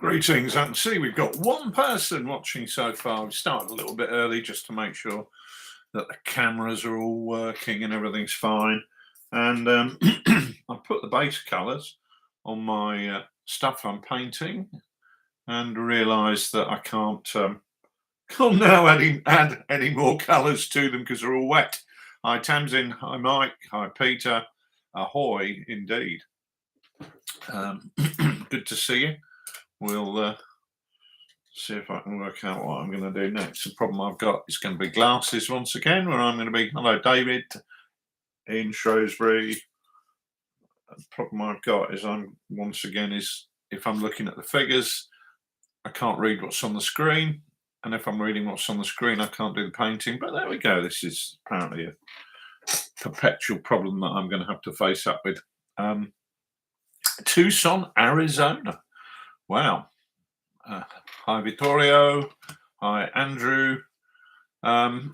Greetings, I can see we've got one person watching so far. We started a little bit early just to make sure that the cameras are all working and everything's fine. And I put the base colours on my stuff I'm painting and realised that I can't now add any more colours to them because they're all wet. Hi Tamsin, hi Mike, hi Peter, ahoy indeed. Good to see you. We'll see if I can work out what I'm going to do next. The problem I've got is going to be glasses once again, where I'm going to be, hello David, in Shrewsbury. The problem I've got is if I'm looking at the figures, I can't read what's on the screen. And if I'm reading what's on the screen, I can't do the painting. But there we go. This is apparently a perpetual problem that I'm going to have to face up with. Tucson, Arizona. Wow. Hi Vittorio, hi Andrew, and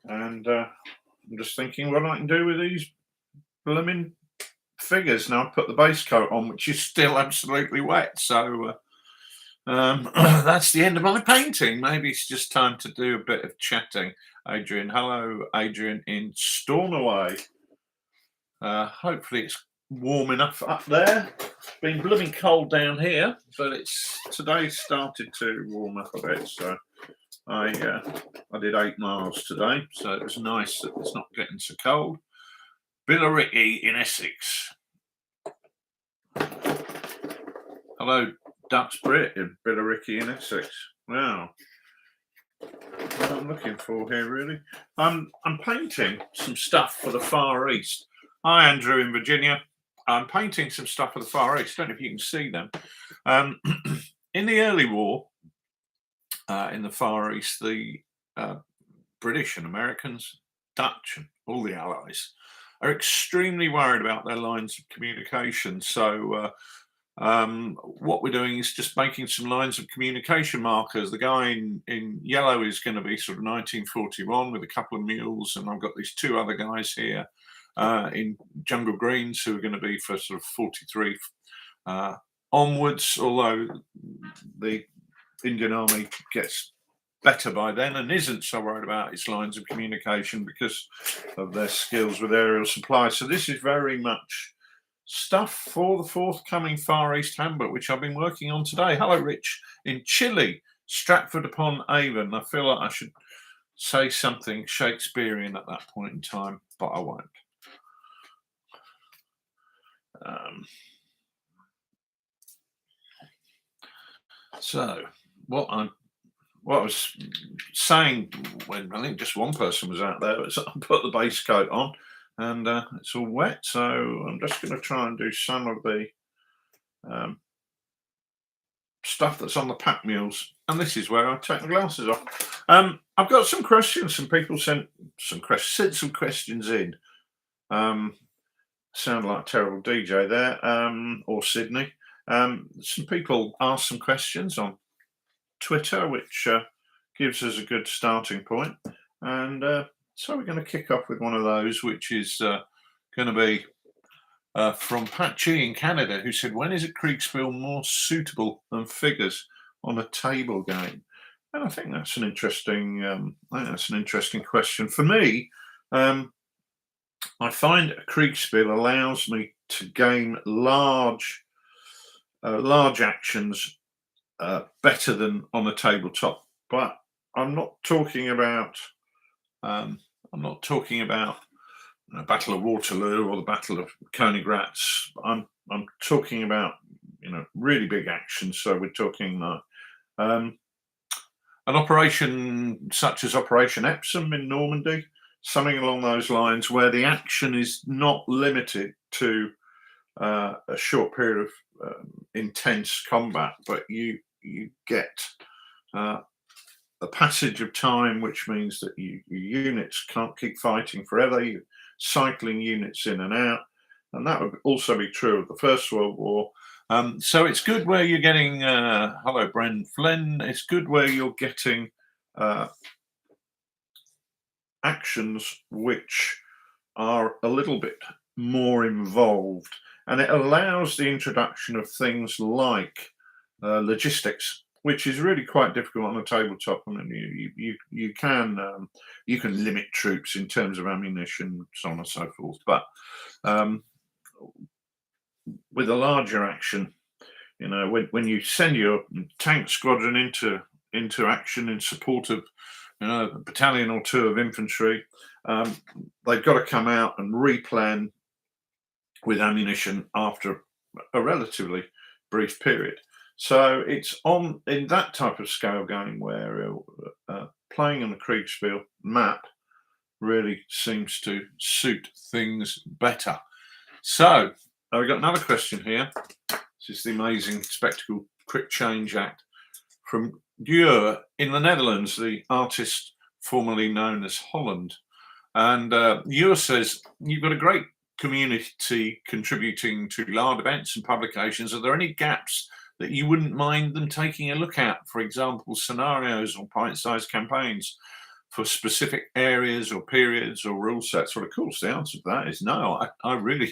I'm just thinking what I can do with these blooming figures. Now I put the base coat on, which is still absolutely wet, so that's the end of my painting. Maybe it's just time to do a bit of chatting. Adrian, hello Adrian in Stornoway. Hopefully it's warm enough up there. It's been blooming cold down here, but today started to warm up a bit. So I did 8 miles today, so it was nice that it's not getting so cold. Billericay in Essex. Hello, Dutch Brit in Billericay in Essex. Wow. What I'm looking for here, really. I'm painting some stuff for the Far East. Hi, Andrew in Virginia. I'm painting some stuff for the Far East. I don't know if you can see them. In the early war, in the Far East, the British and Americans, Dutch, and all the Allies are extremely worried about their lines of communication. So what we're doing is just making some lines of communication markers. The guy in yellow is going to be sort of 1941 with a couple of mules, and I've got these 2 other guys here in jungle greens who are going to be for sort of 43 onwards, although the Indian Army gets better by then and isn't so worried about its lines of communication because of their skills with aerial supply. So this is very much stuff for the forthcoming Far East Handbook, which I've been working on today. Hello Rich in Chile, Stratford upon Avon. I feel like I should say something Shakespearean at that point in time, but I won't. So what I was saying when I think just one person was out there was I put the base coat on and it's all wet, so I'm just going to try and do some of the stuff that's on the pack mules, and this is where I take the glasses off. I've got some questions. Some people sent some questions in. Sound like a terrible DJ there, or Sydney. Some people asked some questions on Twitter, which gives us a good starting point. And so we're going to kick off with one of those, which is going to be from Pat G in Canada, who said, when is a Kriegspiel more suitable than figures on a table game? And I think that's an interesting question. For me, I find a Kriegspiel allows me to game large actions better than on a tabletop. But I'm not talking about the Battle of Waterloo or the Battle of Königgrätz. I'm talking about really big actions. So we're talking an operation such as Operation Epsom in Normandy. Something along those lines where the action is not limited to a short period of intense combat, but you get a passage of time, which means that your units can't keep fighting forever. You're cycling units in and out, and that would also be true of the First World War. So it's good where you're getting hello Bren Flynn. It's good where you're getting actions which are a little bit more involved and it allows the introduction of things like logistics, which is really quite difficult on a tabletop. I mean, you can limit troops in terms of ammunition, so on and so forth, but with a larger action, when you send your tank squadron into action in support of a battalion or two of infantry, they've got to come out and replan with ammunition after a relatively brief period. So it's in that type of scale game where playing on the Kriegspiel map really seems to suit things better. So I've got another question here. This is the amazing Spectacle Quick Change Act from Deur in the Netherlands, the artist formerly known as Holland. And Deur says, you've got a great community contributing to large events and publications. Are there any gaps that you wouldn't mind them taking a look at? For example, scenarios or pint-sized campaigns for specific areas or periods or rule sets? Well, of course, the answer to that is no. I really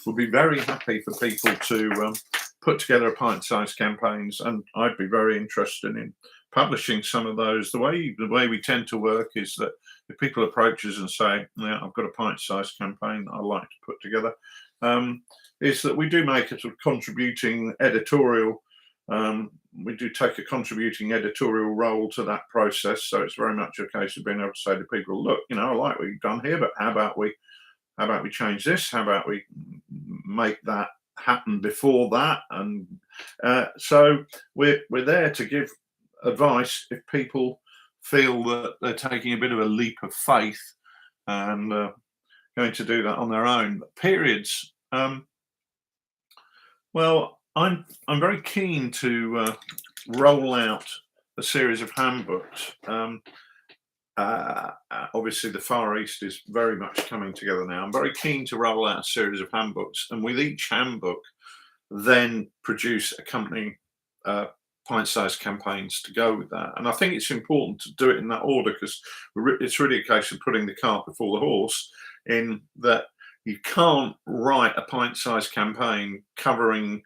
would be very happy for people to put together a pint-sized campaigns, and I'd be very interested in publishing some of those. The way we tend to work is that if people approach us and say, "Yeah, I've got a pint-sized campaign I'd like to put together," is that we do make a sort of contributing editorial. We do take a contributing editorial role to that process, so it's very much a case of being able to say to people, "Look, I like what you've done here, but how about we change this? How about we make that happen before that?" And so we're there to give advice if people feel that they're taking a bit of a leap of faith and going to do that on their own. Periods. Well, I'm very keen to roll out a series of handbooks. Obviously, the Far East is very much coming together now. I'm very keen to roll out a series of handbooks, and with each handbook, then produce accompanying pint-sized campaigns to go with that. And I think it's important to do it in that order, because it's really a case of putting the cart before the horse, in that you can't write a pint-sized campaign covering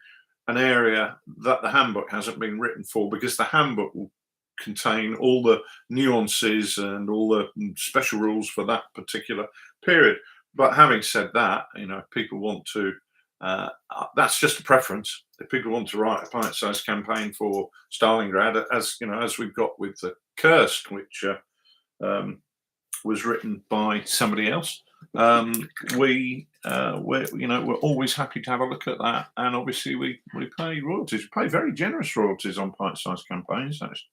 an area that the handbook hasn't been written for, because the handbook will contain all the nuances and all the special rules for that particular period. But having said that, if people want to, that's just a preference. If people want to write a pint-sized campaign for Stalingrad, as we've got with the Kursk, which was written by somebody else, we're always happy to have a look at that. And obviously we pay royalties. We pay very generous royalties on pint-sized campaigns, actually.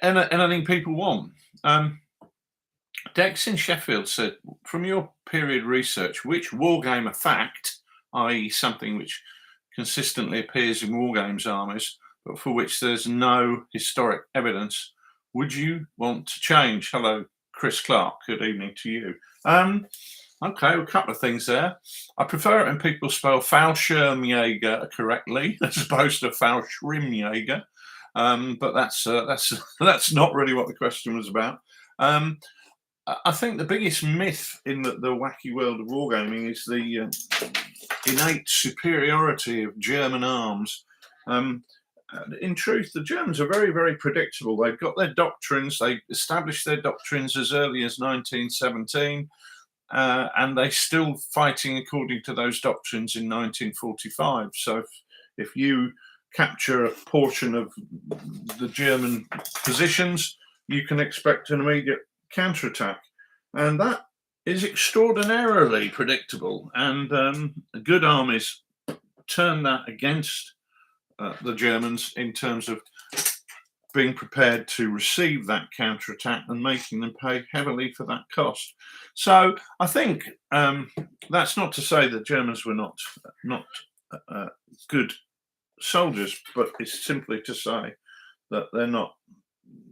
Anything people want. Dex in Sheffield said, from your period research, which wargamer fact, i.e. something which consistently appears in wargames armies, but for which there's no historic evidence, would you want to change? Hello, Chris Clark. Good evening to you. Okay, a couple of things there. I prefer it when people spell Fallschirmjäger correctly as opposed to Fallschirmjäger, but that's not really what the question was about. I think the biggest myth in the wacky world of wargaming is the innate superiority of German arms. In truth, the Germans are very, very predictable. They've got their doctrines. They established their doctrines as early as 1917, and they're still fighting according to those doctrines in 1945. So if you capture a portion of the German positions, you can expect an immediate counterattack. And that is extraordinarily predictable. And good armies turn that against the Germans in terms of being prepared to receive that counterattack and making them pay heavily for that cost. So I think that's not to say that Germans were not good soldiers, but it's simply to say that they're not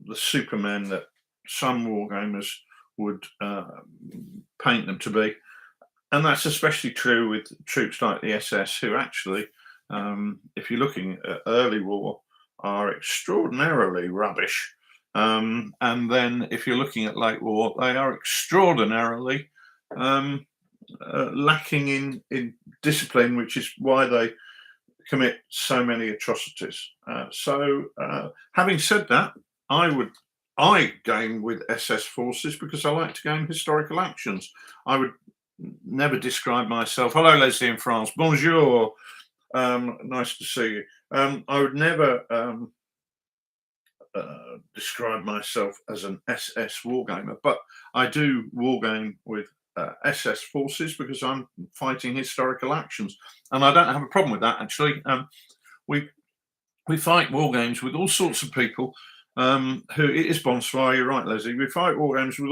the supermen that some wargamers would paint them to be. And that's especially true with troops like the SS, who actually, if you're looking at early war, are extraordinarily rubbish And then if you're looking at late war, they are extraordinarily lacking in discipline, which is why they commit so many atrocities. Having said that, I game with SS forces because I like to game historical actions. I would never describe myself. Hello, Leslie in France. Bonjour. Nice to see you. I would never describe myself as an SS wargamer, but I do wargame with SS forces because I'm fighting historical actions, and I don't have a problem with that. Actually, we fight war games with all sorts of people. Who it is Bonsoir, you're right, Leslie. We fight war games with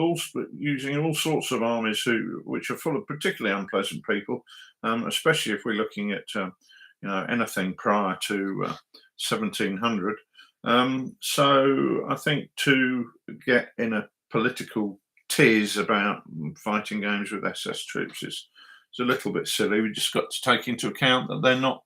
using all sorts of armies which are full of particularly unpleasant people, especially if we're looking at anything prior to 1700. So I think to get in a political tiz about fighting games with SS troops is a little bit silly. We just got to take into account that they're not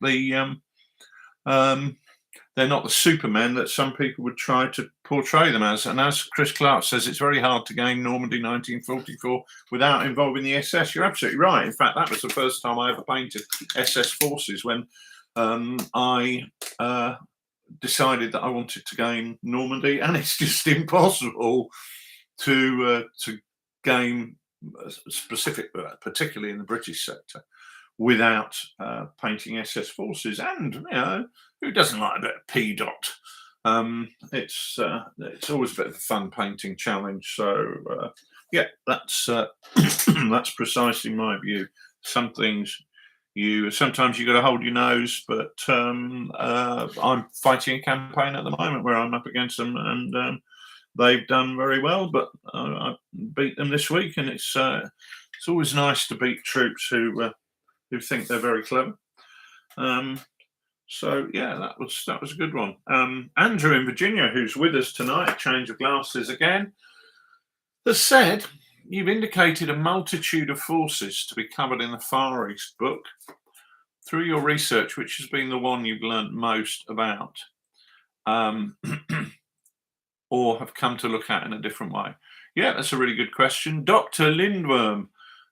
the supermen that some people would try to portray them as. And as Chris Clark says, it's very hard to game Normandy 1944 without involving the SS. You're absolutely right. In fact, that was the first time I ever painted SS forces, when I decided that I wanted to game Normandy, and it's just impossible to game specific, particularly in the British sector, without painting SS forces. And who doesn't like a bit of P dot? It's always a bit of a fun painting challenge. So yeah, that's that's precisely my view. Some things sometimes you got to hold your nose, but I'm fighting a campaign at the moment where I'm up against them, and they've done very well, but I beat them this week, and it's always nice to beat troops who think they're very clever. So yeah, that was a good one. Andrew in Virginia, who's with us tonight, change of glasses again, has said, you've indicated a multitude of forces to be covered in the Far East book. Through your research, which has been the one you've learned most about, or have come to look at in a different way? Yeah, that's a really good question. Dr. Lindworm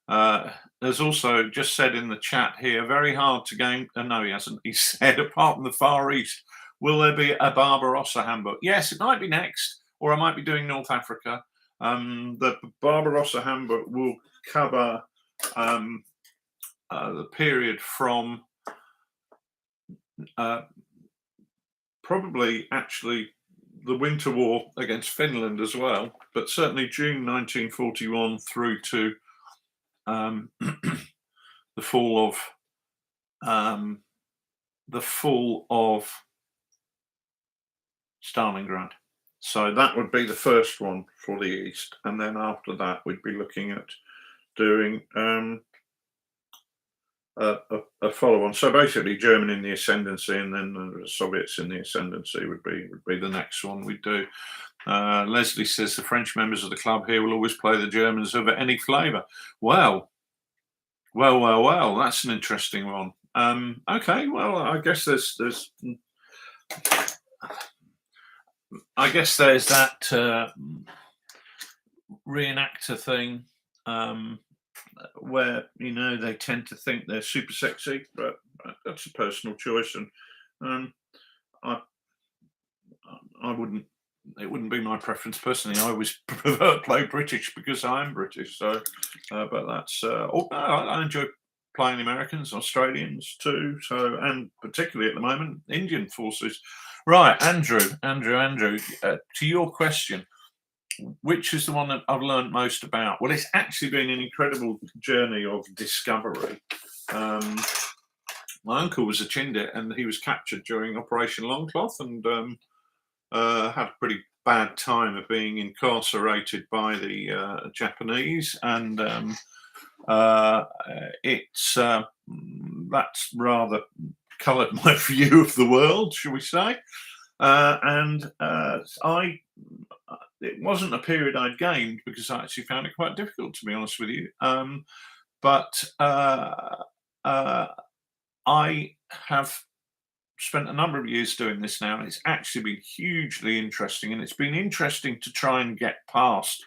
has also just said in the chat here, very hard to game. No, he hasn't. He said, apart from the Far East, will there be a Barbarossa handbook? Yes, it might be next, or I might be doing North Africa. The Barbarossa handbook will cover the period from probably actually the Winter War against Finland as well, but certainly June 1941 through to the fall of Stalingrad. So that would be the first one for the East, and then after that we'd be looking at doing a follow-on. So basically, Germany in the ascendancy, and then the Soviets in the ascendancy would be the next one we'd do. Leslie says the French members of the club here will always play the Germans over any flavour. Well, that's an interesting one. Okay, well, I guess there's that reenactor thing where they tend to think they're super sexy, but that's a personal choice, and I wouldn't. It wouldn't be my preference personally. I always prefer to play British because I am British. So, but that's. I enjoy playing Americans, Australians too. So, and particularly at the moment, Indian forces. Right, Andrew. To your question, which is the one that I've learned most about? Well, it's actually been an incredible journey of discovery. My uncle was a Chindit, and he was captured during Operation Longcloth, and had a pretty bad time of being incarcerated by the Japanese, and that's rather coloured my view of the world, shall we say? It wasn't a period I'd gained because I actually found it quite difficult, to be honest with you. But I have spent a number of years doing this now, and it's actually been hugely interesting. And it's been interesting to try and get past,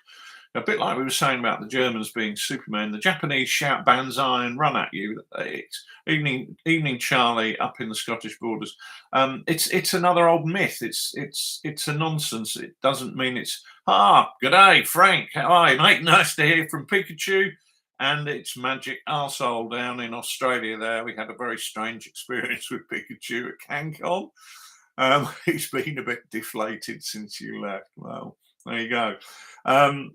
a bit like we were saying about the Germans being Superman. The Japanese shout banzai and run at you. It's evening Charlie up in the Scottish borders. It's another old myth. It's a nonsense. It doesn't mean it's good day, Frank. How are you, mate? Nice to hear from Pikachu. And it's magic arsehole down in Australia. There, we had a very strange experience with Pikachu at CanCon. He's been a bit deflated since you left. Well, there you go. The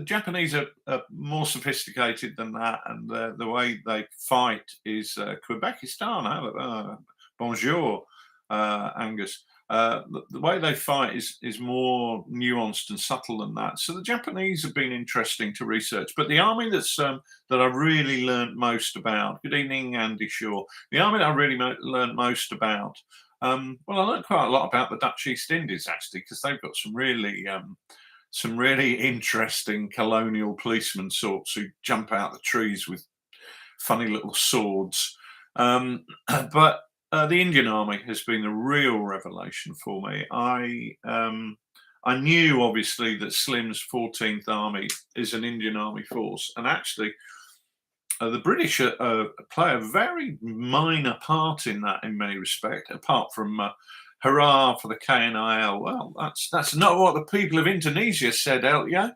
Japanese are more sophisticated than that, and the way they fight is Quebekistan. Bonjour, Angus. The way they fight is more nuanced and subtle than that. So the Japanese have been interesting to research, but the army that I really learned most about. Good evening, Andy Shaw. The army that I really learned most about. I learned quite a lot about the Dutch East Indies, actually, because they've got some really interesting colonial policemen sorts who jump out the trees with funny little swords. But the Indian Army has been a real revelation for me. I knew, obviously, that Slim's 14th Army is an Indian Army force, and actually the British play a very minor part in that in many respects, apart from hurrah for the KNIL. Well, that's not what the people of Indonesia said, Elio.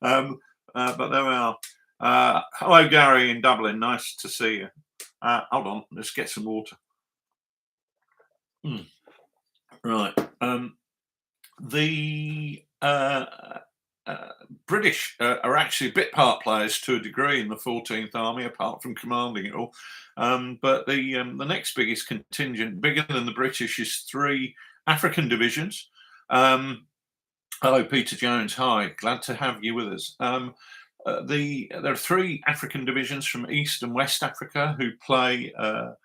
But there we are. Hello, Gary in Dublin. Nice to see you. Hold on, let's get some water. Right. The British are actually bit part players to a degree in the 14th Army, apart from commanding it all. But the next biggest contingent, bigger than the British, is 3 African divisions. Hello, Peter Jones. Hi, glad to have you with us. There are 3 African divisions from East and West Africa who play a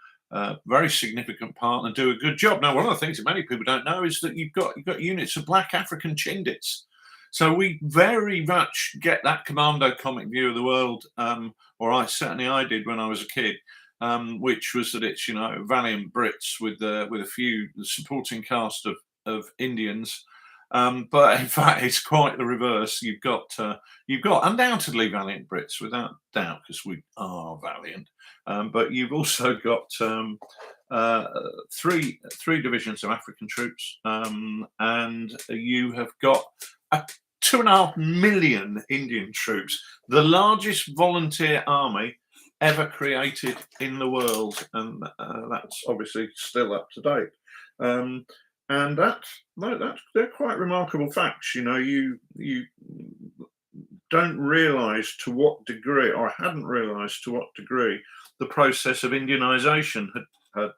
very significant part and do a good job. Now, one of the things that many people don't know is that you've got units of Black African Chindits. So we very much get that commando comic view of the world, or certainly I did when I was a kid, which was that it's valiant Brits with a few supporting cast of Indians. But in fact, it's quite the reverse. You've got undoubtedly valiant Brits, without doubt, because we are valiant. But you've also got 3 divisions of African troops, and you have got 2.5 million Indian troops, the largest volunteer army ever created in the world, and that's obviously still up to date. And they're quite remarkable facts. You don't realise to what degree, or hadn't realised to what degree, the process of Indianisation had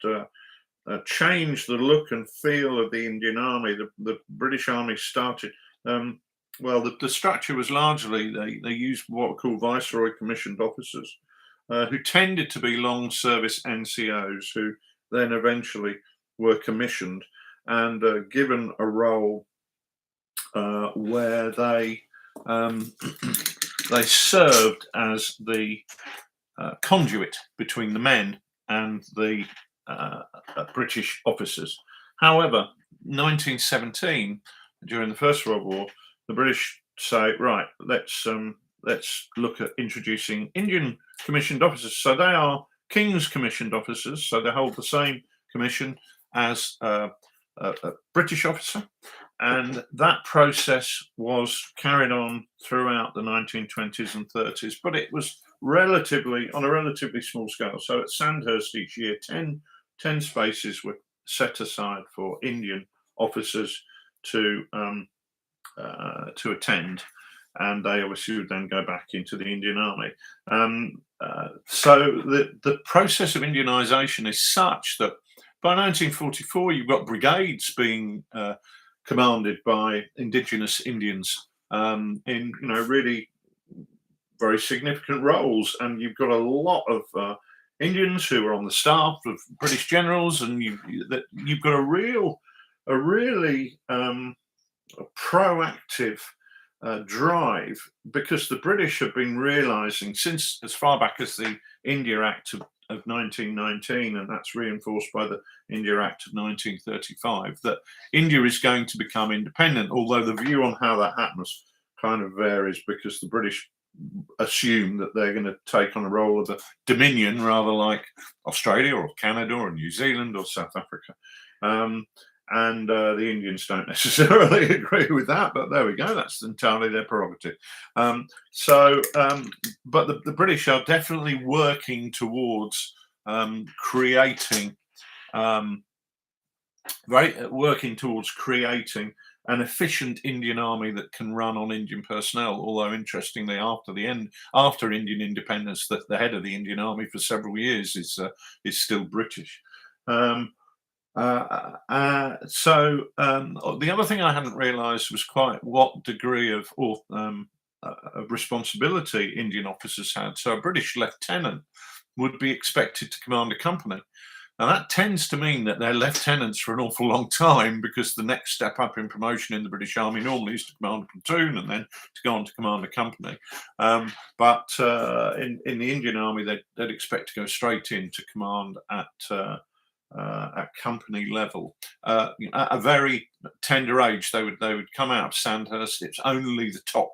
changed the look and feel of the Indian Army. The British Army started. The structure was largely they used what were called Viceroy commissioned officers, who tended to be long service NCOs, who then eventually were commissioned and given a role where they served as the conduit between the men and the British officers. However, 1917, during the First World War, the British say, right, let's look at introducing Indian commissioned officers. So they are King's commissioned officers, so they hold the same commission as a British officer, and that process was carried on throughout the 1920s and 30s, but it was on a relatively small scale. So at Sandhurst each year, 10 spaces were set aside for Indian officers to attend, and they obviously would then go back into the Indian Army. So the process of Indianisation is such that by 1944, you've got brigades being commanded by indigenous Indians in really very significant roles, and you've got a lot of Indians who are on the staff of British generals, and you've got a really proactive drive, because the British have been realizing since as far back as the India Act of 1919, and that's reinforced by the India Act of 1935, that India is going to become independent, although the view on how that happens kind of varies, because the British assume that they're going to take on a role of a dominion, rather like Australia or Canada or New Zealand or South Africa. And the Indians don't necessarily agree with that, but there we go. That's entirely their prerogative. But the British are definitely working towards creating an efficient Indian army that can run on Indian personnel. Although interestingly, after Indian independence, the head of the Indian army for several years is still British. The other thing I hadn't realised was quite what degree of responsibility Indian officers had. So a British lieutenant would be expected to command a company. Now that tends to mean that they're lieutenants for an awful long time, because the next step up in promotion in the British Army normally is to command a platoon and then to go on to command a company. But in the Indian Army, they'd expect to go straight in to command at company level. At a very tender age, they would come out of Sandhurst. It's only the top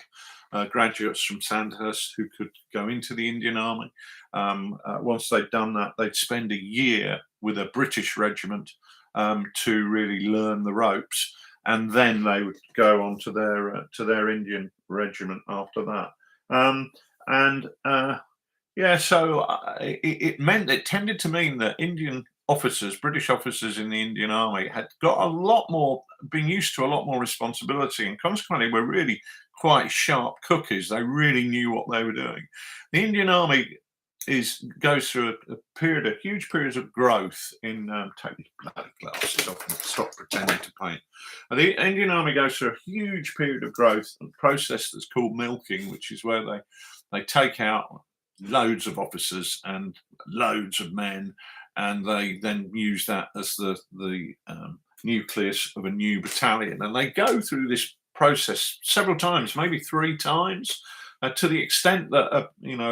graduates from Sandhurst who could go into the Indian Army. Once they'd done that, they'd spend a year with a British regiment to really learn the ropes, and then they would go on to their Indian regiment after that. It tended to mean that British officers in the Indian Army had got been used to a lot more responsibility, and consequently were really quite sharp cookies. They really knew what they were doing. The Indian Army goes through a huge period of growth in take these bloody glasses off and stop pretending to paint. The Indian Army goes through a huge period of growth and process that's called milking, which is where they take out loads of officers and loads of men, and they then use that as the nucleus of a new battalion. And they go through this process several times, maybe 3 times, to the extent that a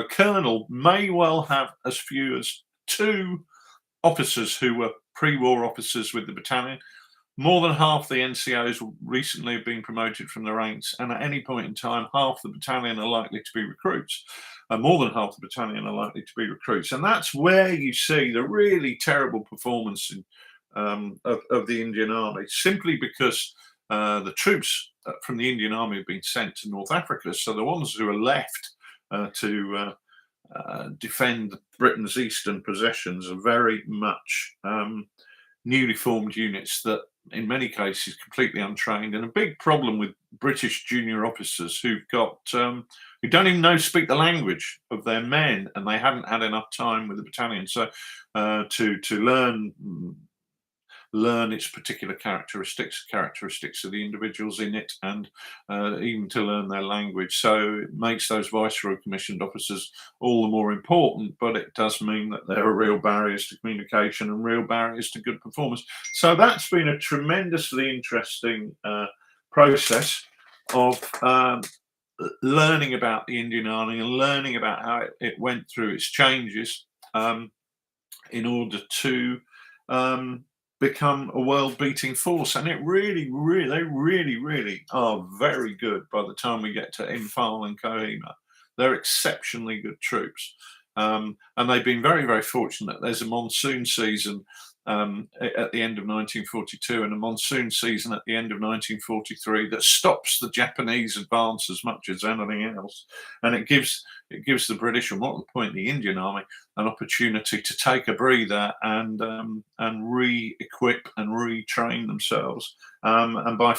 colonel may well have as few as 2 officers who were pre-war officers with the battalion. More than half the NCOs recently have been promoted from the ranks, and at any point in time, half the battalion are likely to be recruits. More than half the battalion are likely to be recruits, and that's where you see the really terrible performance of the Indian Army, simply because the troops from the Indian Army have been sent to North Africa. So the ones who are left to defend Britain's eastern possessions are very much newly formed units that, in many cases, completely untrained, and a big problem with British junior officers who don't even speak the language of their men, and they haven't had enough time with the battalion. So to learn its particular characteristics of the individuals in it, and even to learn their language. So it makes those viceroy commissioned officers all the more important, but it does mean that there are real barriers to communication and real barriers to good performance. So that's been a tremendously interesting process of learning about the Indian Army and learning about how it went through its changes in order to become a world-beating force. And they really are very good by the time we get to Imphal and Kohima. They're exceptionally good troops. And they've been very, very fortunate. There's a monsoon season at the end of 1942 and a monsoon season at the end of 1943 that stops the Japanese advance as much as anything else. And it gives the British, and what the point, the Indian Army, an opportunity to take a breather and re-equip and retrain themselves. And by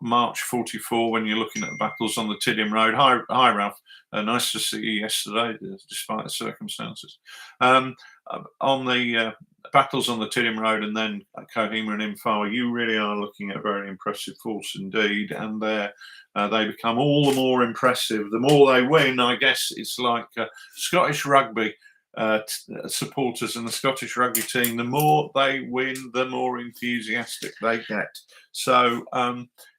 March 44, when you're looking at the battles on the Tiddim Road, hi Ralph, nice to see you yesterday, despite the circumstances. On the battles on the Tiddim Road and then Kohima and Imphal, you really are looking at a very impressive force indeed, and they become all the more impressive the more they win. I guess it's like Scottish rugby supporters and the Scottish rugby team. The more they win, the more enthusiastic they get. So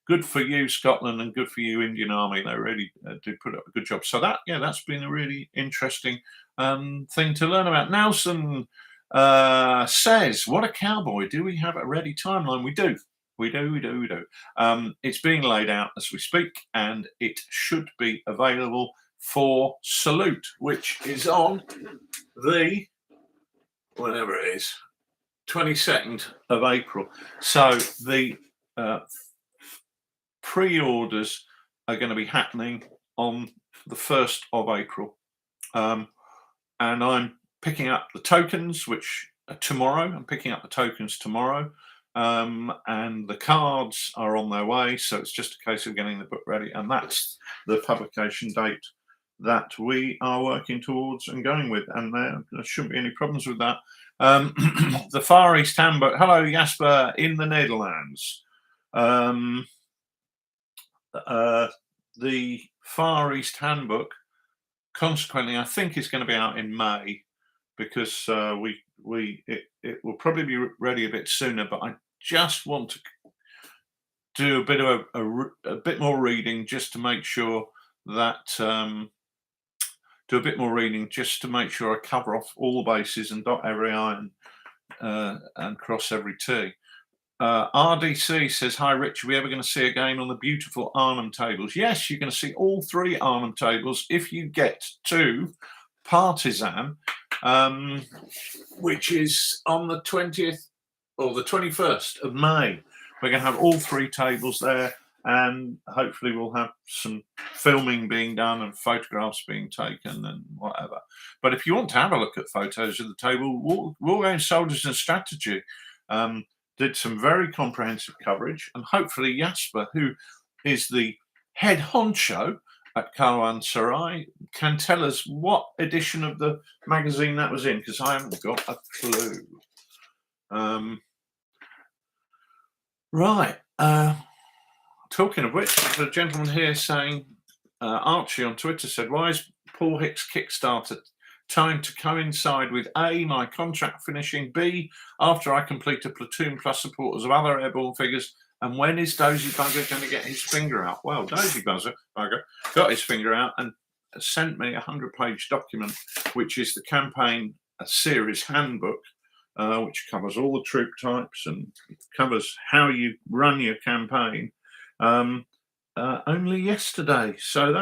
good for you, Scotland, and good for you, Indian Army. They really did put up a good job. So that's been a really interesting thing to learn about. Nelson says, "What a cowboy! Do we have a ready timeline?" We do. We do. It's being laid out as we speak, and it should be available for Salute, which is on the whenever it is 22nd of April. So the pre-orders are going to be happening on the 1st of April, and I'm picking up the tokens, which tomorrow. I'm picking up the tokens tomorrow. And the cards are on their way, so it's just a case of getting the book ready, and that's the publication date that we are working towards and going with, and there shouldn't be any problems with that. The Far East Handbook. Hello, Jasper in the Netherlands. The Far East Handbook, consequently, I think is going to be out in May, because it will probably be ready a bit sooner, but I just want to do a bit of a bit more reading just to make sure that do a bit more reading just to make sure I cover off all the bases and dot every I and cross every T. RDC says, "Hi Rich, are we ever going to see a game on the beautiful Arnhem tables?" Yes, you're going to see all 3 Arnhem tables if you get to Partisan, which is on the 20th or the 21st of May. We're going to have all 3 tables there, and hopefully we'll have some filming being done and photographs being taken and whatever. But if you want to have a look at photos of the table, Wargame Soldiers and Strategy did some very comprehensive coverage, and hopefully Jasper, who is the head honcho at Caravanserai, can tell us what edition of the magazine that was in, because I haven't got a clue. Right. Talking of which, there's a gentleman here saying, Archie on Twitter said, "Why is Paul Hicks' Kickstarter time to coincide with A, my contract finishing, B, after I complete a platoon plus supporters of other airborne figures, and when is Dozy Bugger going to get his finger out?" Well, Dozy Bugger got his finger out and sent me a 100-page document, which is the campaign series handbook, which covers all the troop types and covers how you run your campaign, only yesterday. So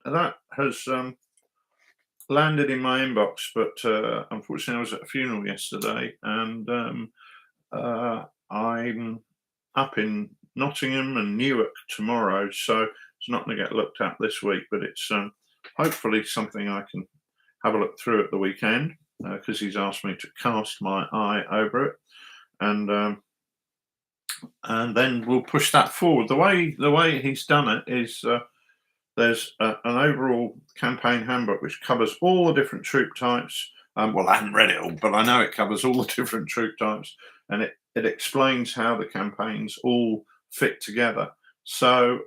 that has landed in my inbox, but unfortunately I was at a funeral yesterday, and I'm up in Nottingham and Newark tomorrow, so it's not going to get looked at this week, but it's hopefully something I can have a look through at the weekend, because he's asked me to cast my eye over it, and then we'll push that forward. The way he's done it is there's an overall campaign handbook which covers all the different troop types. Well, I haven't read it all, but I know it covers all the different troop types, and it explains how the campaigns all fit together. So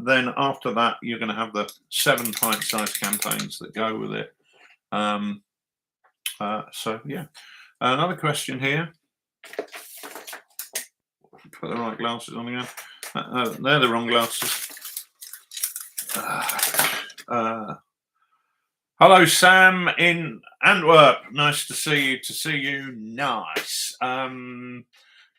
then after that, you're going to have the 7 pint-sized campaigns that go with it. So yeah, another question here. Put the right glasses on again. They're the wrong glasses. Hello, Sam in Antwerp. Nice to see you. Nice.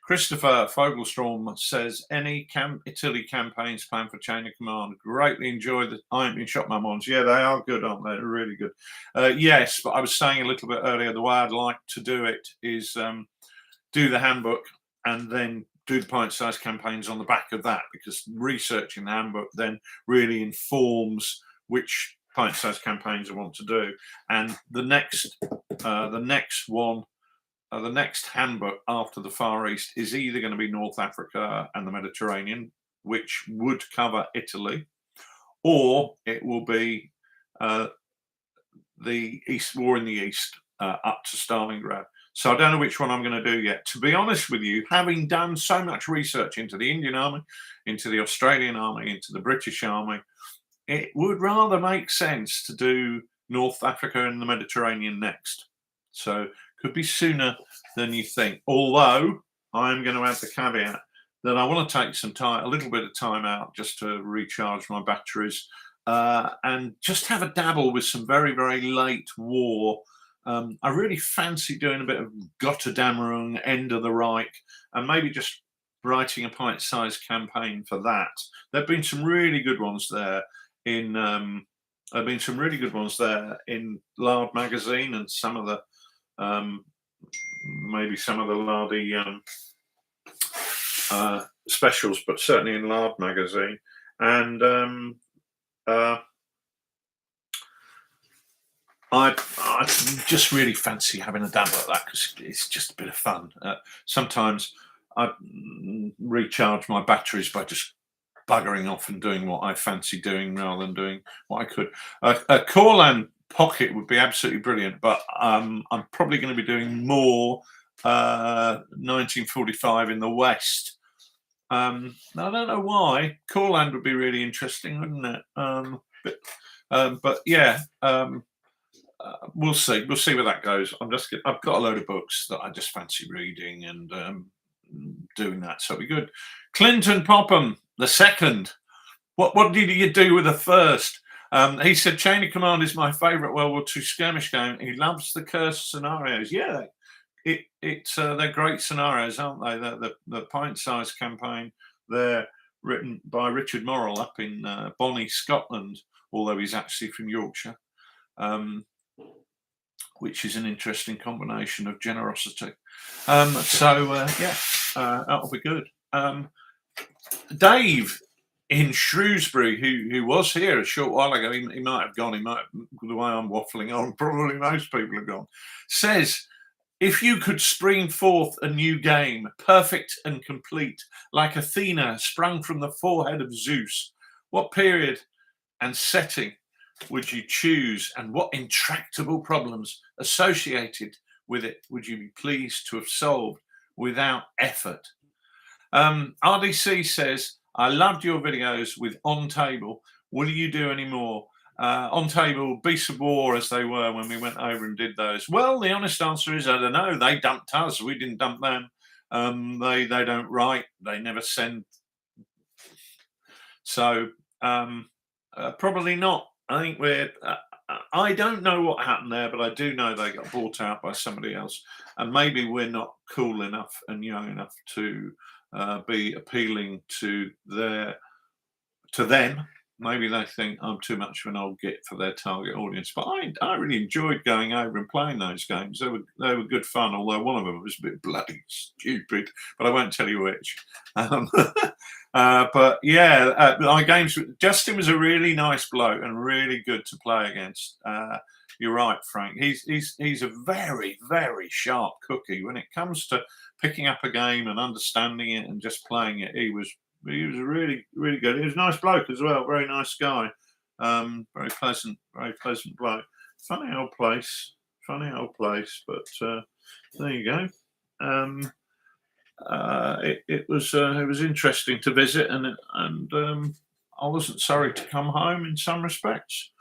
Christopher Fogelstrom says, "Any Italy campaigns planned for Chain of Command? Greatly enjoy the Iron Being Shot Mammons." Yeah, they are good, aren't they? They're really good. Yes, but I was saying a little bit earlier, the way I'd like to do it is do the handbook and then do the pint-sized campaigns on the back of that, because researching the handbook then really informs which pint-sized campaigns I want to do. And the next one, the next handbook after the Far East is either going to be North Africa and the Mediterranean, which would cover Italy, or it will be the East War in the East up to Stalingrad. So I don't know which one I'm going to do yet. To be honest with you, having done so much research into the Indian Army, into the Australian Army, into the British Army, it would rather make sense to do North Africa and the Mediterranean next. So could be sooner than you think. Although I'm going to add the caveat that I want to take some time, a little bit of time out, just to recharge my batteries, and just have a dabble with some very, very late war. I really fancy doing a bit of Gotterdammerung, End of the Reich, and maybe just writing a pint-sized campaign for that. There've been some really good ones there in. There've been some really good ones there in Lard magazine, and some of the maybe some of the Lardy specials, but certainly in Lard magazine. And I just really fancy having a dabble at that, because it's just a bit of fun. Sometimes I recharge my batteries by just buggering off and doing what I fancy doing rather than doing what I could. A Corland Pocket would be absolutely brilliant, but I'm probably going to be doing more 1945 in the West. I don't know why. Corland would be really interesting, wouldn't it? But yeah, we'll see. We'll see where that goes. I've got a load of books that I just fancy reading and doing that, so it'll be good. Clinton Popham the second. What did you do with the first? He said Chain of Command is my favourite World War II skirmish game. He loves the cursed scenarios. Yeah, they're great scenarios, aren't they? The pint-sized campaign. They're written by Richard Morrill up in Bonnie, Scotland, although he's actually from Yorkshire, which is an interesting combination of generosity. Yeah, that'll be good. Dave in Shrewsbury, who was here a short while ago, he might have gone, the way I'm waffling on, probably most people have gone, says, if you could spring forth a new game, perfect and complete, like Athena sprung from the forehead of Zeus, what period and setting would you choose, and what intractable problems associated with it would you be pleased to have solved without effort? RDC says, I loved your videos with On Table. Will you do any more? On Table, Beasts of War as they were when we went over and did those. Well, the honest answer is I don't know. They dumped us. We didn't dump them. They don't write. They never send. So probably not. I think I don't know what happened there, but I do know they got bought out by somebody else. And maybe we're not cool enough and young enough to be appealing to them. Maybe they think I'm too much of an old git for their target audience. But I really enjoyed going over and playing those games. They were good fun, although one of them was a bit bloody stupid, but I won't tell you which. But yeah, our games. Justin was a really nice bloke and really good to play against. You're right, Frank. He's a very, very sharp cookie when it comes to picking up a game and understanding it and just playing it. He was really, really good. He was a nice bloke as well. Very nice guy. Very pleasant bloke. Funny old place. But there you go. It was interesting to visit, and I wasn't sorry to come home in some respects.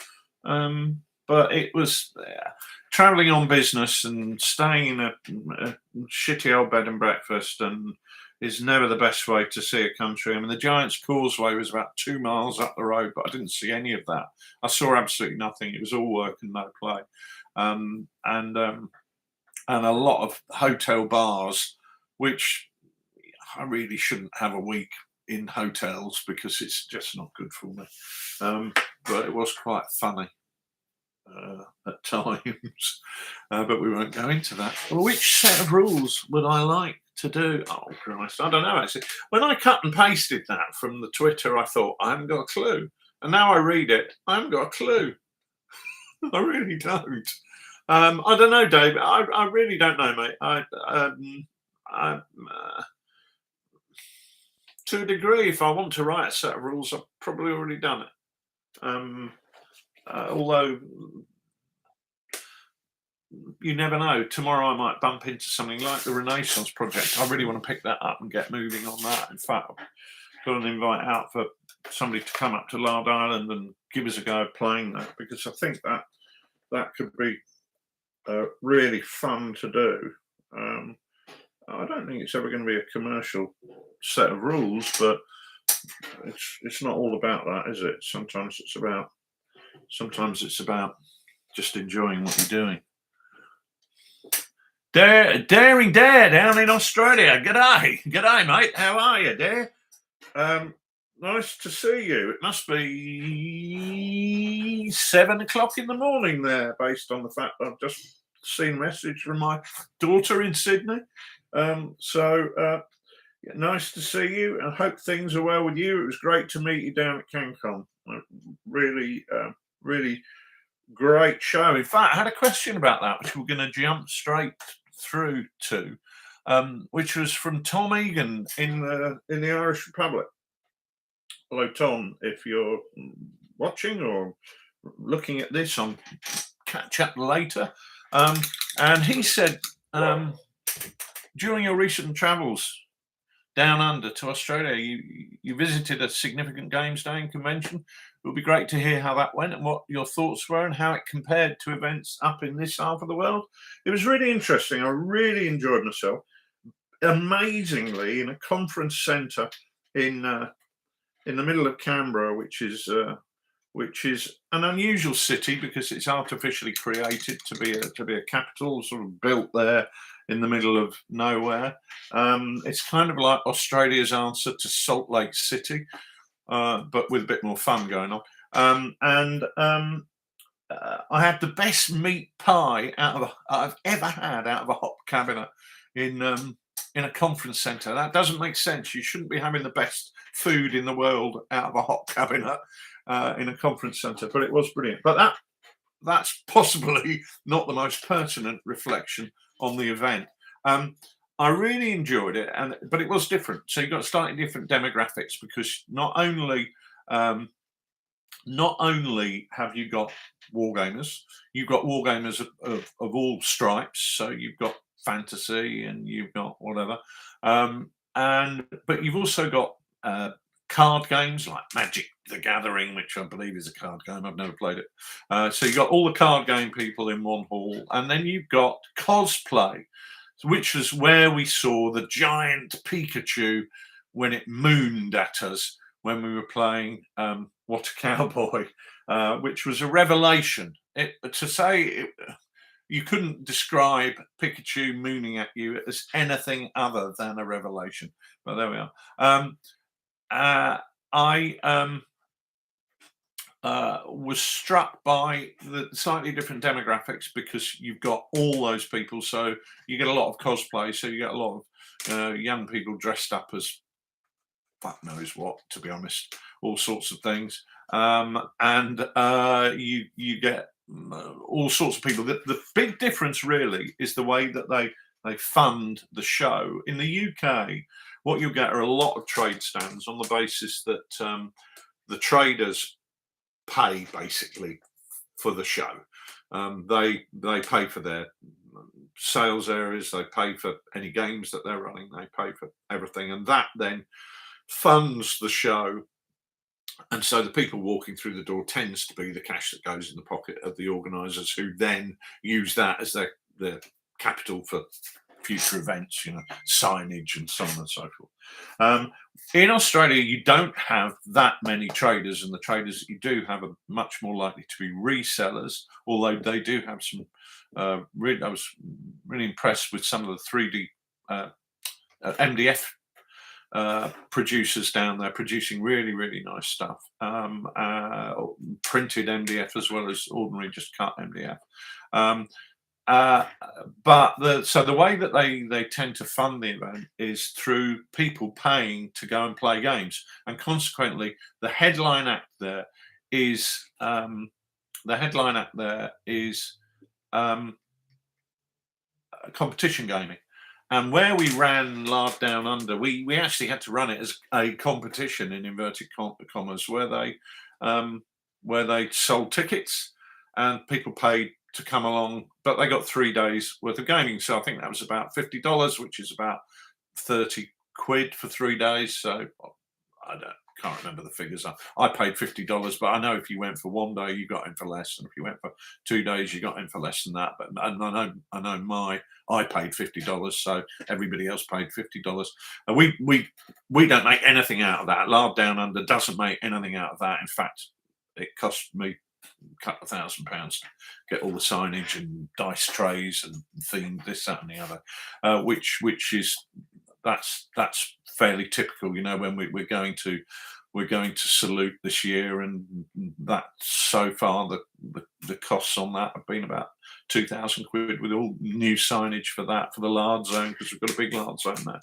But it was travelling on business and staying in a shitty old bed and breakfast, and is never the best way to see a country. I mean, the Giant's Causeway was about 2 miles up the road, but I didn't see any of that. I saw absolutely nothing. It was all work and no play, and a lot of hotel bars, which I really shouldn't have a week in hotels because it's just not good for me. But it was quite funny at times. But we won't go into that. Well, which set of rules would I like to do? Oh, Christ, I don't know, actually. When I cut and pasted that from the Twitter, I thought, I haven't got a clue. And now I read it, I haven't got a clue. I really don't. I don't know, Dave. I really don't know, mate. To a degree, if I want to write a set of rules, I've probably already done it. Although you never know. Tomorrow I might bump into something like the Renaissance Project. I really want to pick that up and get moving on that. In fact, I've got an invite out for somebody to come up to Lard Island and give us a go at playing that, because I think that could be really fun to do. I don't think it's ever going to be a commercial set of rules, but it's not all about that, is it? Sometimes it's about just enjoying what you're doing. Daring Dare down in Australia. G'day, mate. How are you, Dare? Nice to see you. It must be 7 o'clock in the morning there, based on the fact that I've just seen a message from my daughter in Sydney. Nice to see you. I hope things are well with you. It was great to meet you down at CanCon. Really great show. In fact, I had a question about that, which we're going to jump straight through to, which was from Tom Egan in the Irish Republic. Hello, Tom. If you're watching or looking at this, on catch up later. And he said, during your recent travels down under to Australia, you visited a significant games day and convention. It would be great to hear how that went and what your thoughts were and how it compared to events up in this half of the world. It was really interesting. I really enjoyed myself. Amazingly, in a conference centre in the middle of Canberra, which is an unusual city because it's artificially created to be a capital, sort of built there in the middle of nowhere. It's kind of like Australia's answer to Salt Lake City, but with a bit more fun going on. I had the best meat pie I've ever had out of a hot cabinet in a conference centre. That doesn't make sense. You shouldn't be having the best food in the world out of a hot cabinet in a conference centre, but it was brilliant. But that's possibly not the most pertinent reflection on the event. I really enjoyed it, but it was different. So you've got slightly different demographics because not only have you got wargamers, you've got wargamers of all stripes. So you've got fantasy and you've got whatever, but you've also got card games like Magic the Gathering, which I believe is a card game. I've never played it. So you've got all the card game people in one hall, and then you've got cosplay, which was where we saw the giant Pikachu when it mooned at us when we were playing What a Cowboy, which was a revelation. You couldn't describe Pikachu mooning at you as anything other than a revelation. But there we are. I was struck by the slightly different demographics because you've got all those people. So you get a lot of cosplay. So you get a lot of young people dressed up as fuck knows what, to be honest, all sorts of things. You get all sorts of people. The big difference really is the way that they fund the show. In the UK, what you'll get are a lot of trade stands on the basis that the traders pay basically for the show. They pay for their sales areas, they pay for any games that they're running, they pay for everything, and that then funds the show. And so the people walking through the door tends to be the cash that goes in the pocket of the organisers, who then use that as their capital for future events, signage and so on and so forth. In Australia, you don't have that many traders, and the traders that you do have are much more likely to be resellers, although they do have some I was really impressed with some of the 3D MDF producers down there producing really, really nice stuff. Printed MDF as well as ordinary just cut MDF. So the way that they tend to fund the event is through people paying to go and play games, and consequently the headline act there is competition gaming. And where we ran Lard Down Under, we actually had to run it as a competition in inverted commas, where they sold tickets and people paid to come along, but they got 3 days worth of gaming. So I think that was about $50, which is about 30 quid for 3 days. So I can't remember the figures. I paid $50, but I know if you went for 1 day, you got in for less, and if you went for 2 days, you got in for less than that. But and I know I paid $50, so everybody else paid $50. And we don't make anything out of that. Lard Down Under doesn't make anything out of that. In fact, it cost me a couple of £1,000 to get all the signage and dice trays and theme, this, that, and the other, which is that's fairly typical, you know, when we're going to salute this year, and that so far the costs on that have been about £2,000 with all new signage for that, for the lard zone, because we've got a big lard zone there.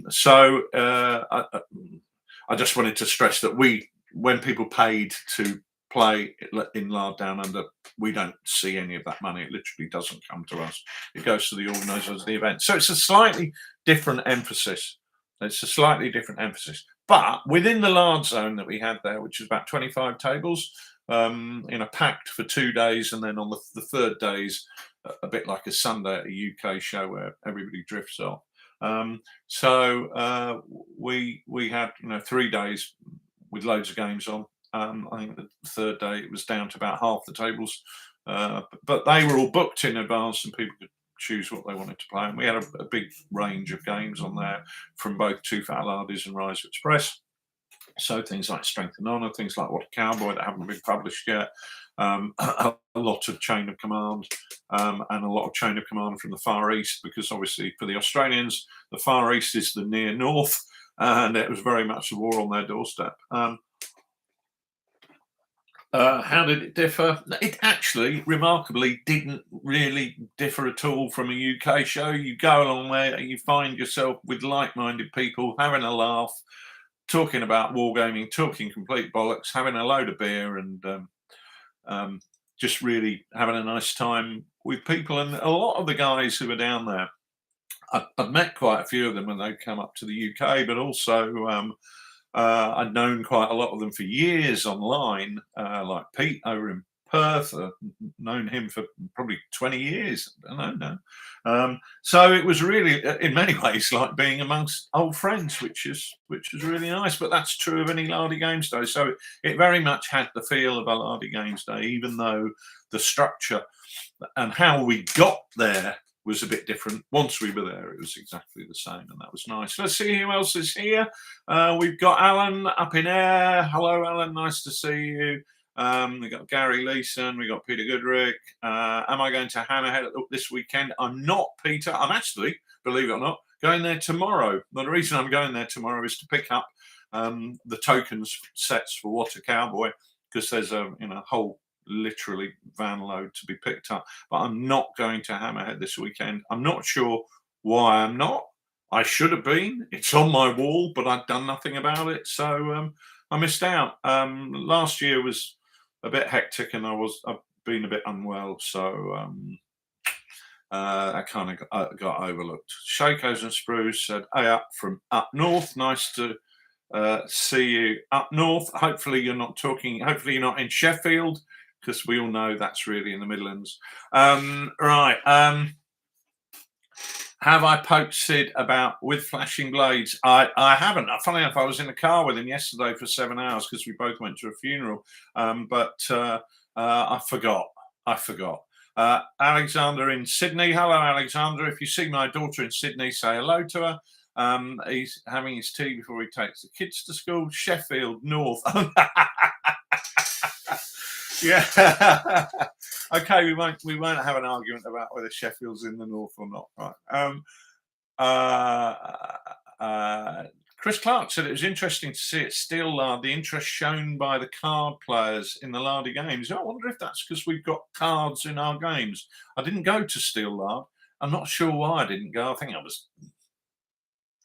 So I just wanted to stress that when people paid to play in Lard Down Under, we don't see any of that money. It literally doesn't come to us. It goes to the organisers of the event. So it's a slightly different emphasis. But within the lard zone that we had there, which is about 25 tables, packed for 2 days, and then on the third days, a bit like a Sunday at a UK show where everybody drifts off. So we had 3 days with loads of games on. I think the third day it was down to about half the tables, but they were all booked in advance, and people could choose what they wanted to play. And we had a big range of games on there from both TooFatLardies and Rise Express. So things like Strength and Honor, things like What a Cowboy that haven't been published yet, a lot of Chain of Command, and a lot of Chain of Command from the Far East, because obviously for the Australians, the Far East is the near north, and it was very much a war on their doorstep. How did it differ? It actually, remarkably, didn't really differ at all from a UK show. You go along there and you find yourself with like-minded people having a laugh, talking about wargaming, talking complete bollocks, having a load of beer, and just really having a nice time with people. And a lot of the guys who were down there, I've met quite a few of them when they come up to the UK, but also I'd known quite a lot of them for years online, like Pete over in Perth. I've known him for probably 20 years. I don't know. So it was really, in many ways, like being amongst old friends, which is really nice. But that's true of any Lardy Games Day. So it very much had the feel of a Lardy Games Day, even though the structure and how we got there was a bit different. Once we were there, it was exactly the same, and that was nice. Let's see who else is here. We've got Alan up in air. Hello, Alan. Nice to see you. We've got Gary Leeson. We've got Peter Goodrick. Am I going to Hammerhead this weekend? I'm not, Peter. I'm actually, believe it or not, going there tomorrow. But the reason I'm going there tomorrow is to pick up the tokens sets for What a Cowboy, because there's a whole literally van load to be picked up. But I'm not going to Hammerhead this weekend. I'm not sure why I'm not. I should have been. It's on my wall, but I've done nothing about it, so I missed out. Last year was a bit hectic, and I've been a bit unwell, so I kind of got overlooked. Shakos and Spruce said, "Hey, up from up north. Nice to see you up north. Hopefully you're not in Sheffield, because we all know that's really in the Midlands." Right. Have I poked Sid about with flashing blades? I haven't. Funny enough, I was in the car with him yesterday for 7 hours because we both went to a funeral. But I forgot. Alexander in Sydney. Hello, Alexander. If you see my daughter in Sydney, say hello to her. He's having his tea before he takes the kids to school. Sheffield North. Yeah. Okay, we won't have an argument about whether Sheffield's in the north or not. Right. Chris Clark said it was interesting to see at Steel Lard the interest shown by the card players in the Lardy games. I wonder if that's because we've got cards in our games. I didn't go to Steel Lard. I'm not sure why I didn't go. I think I was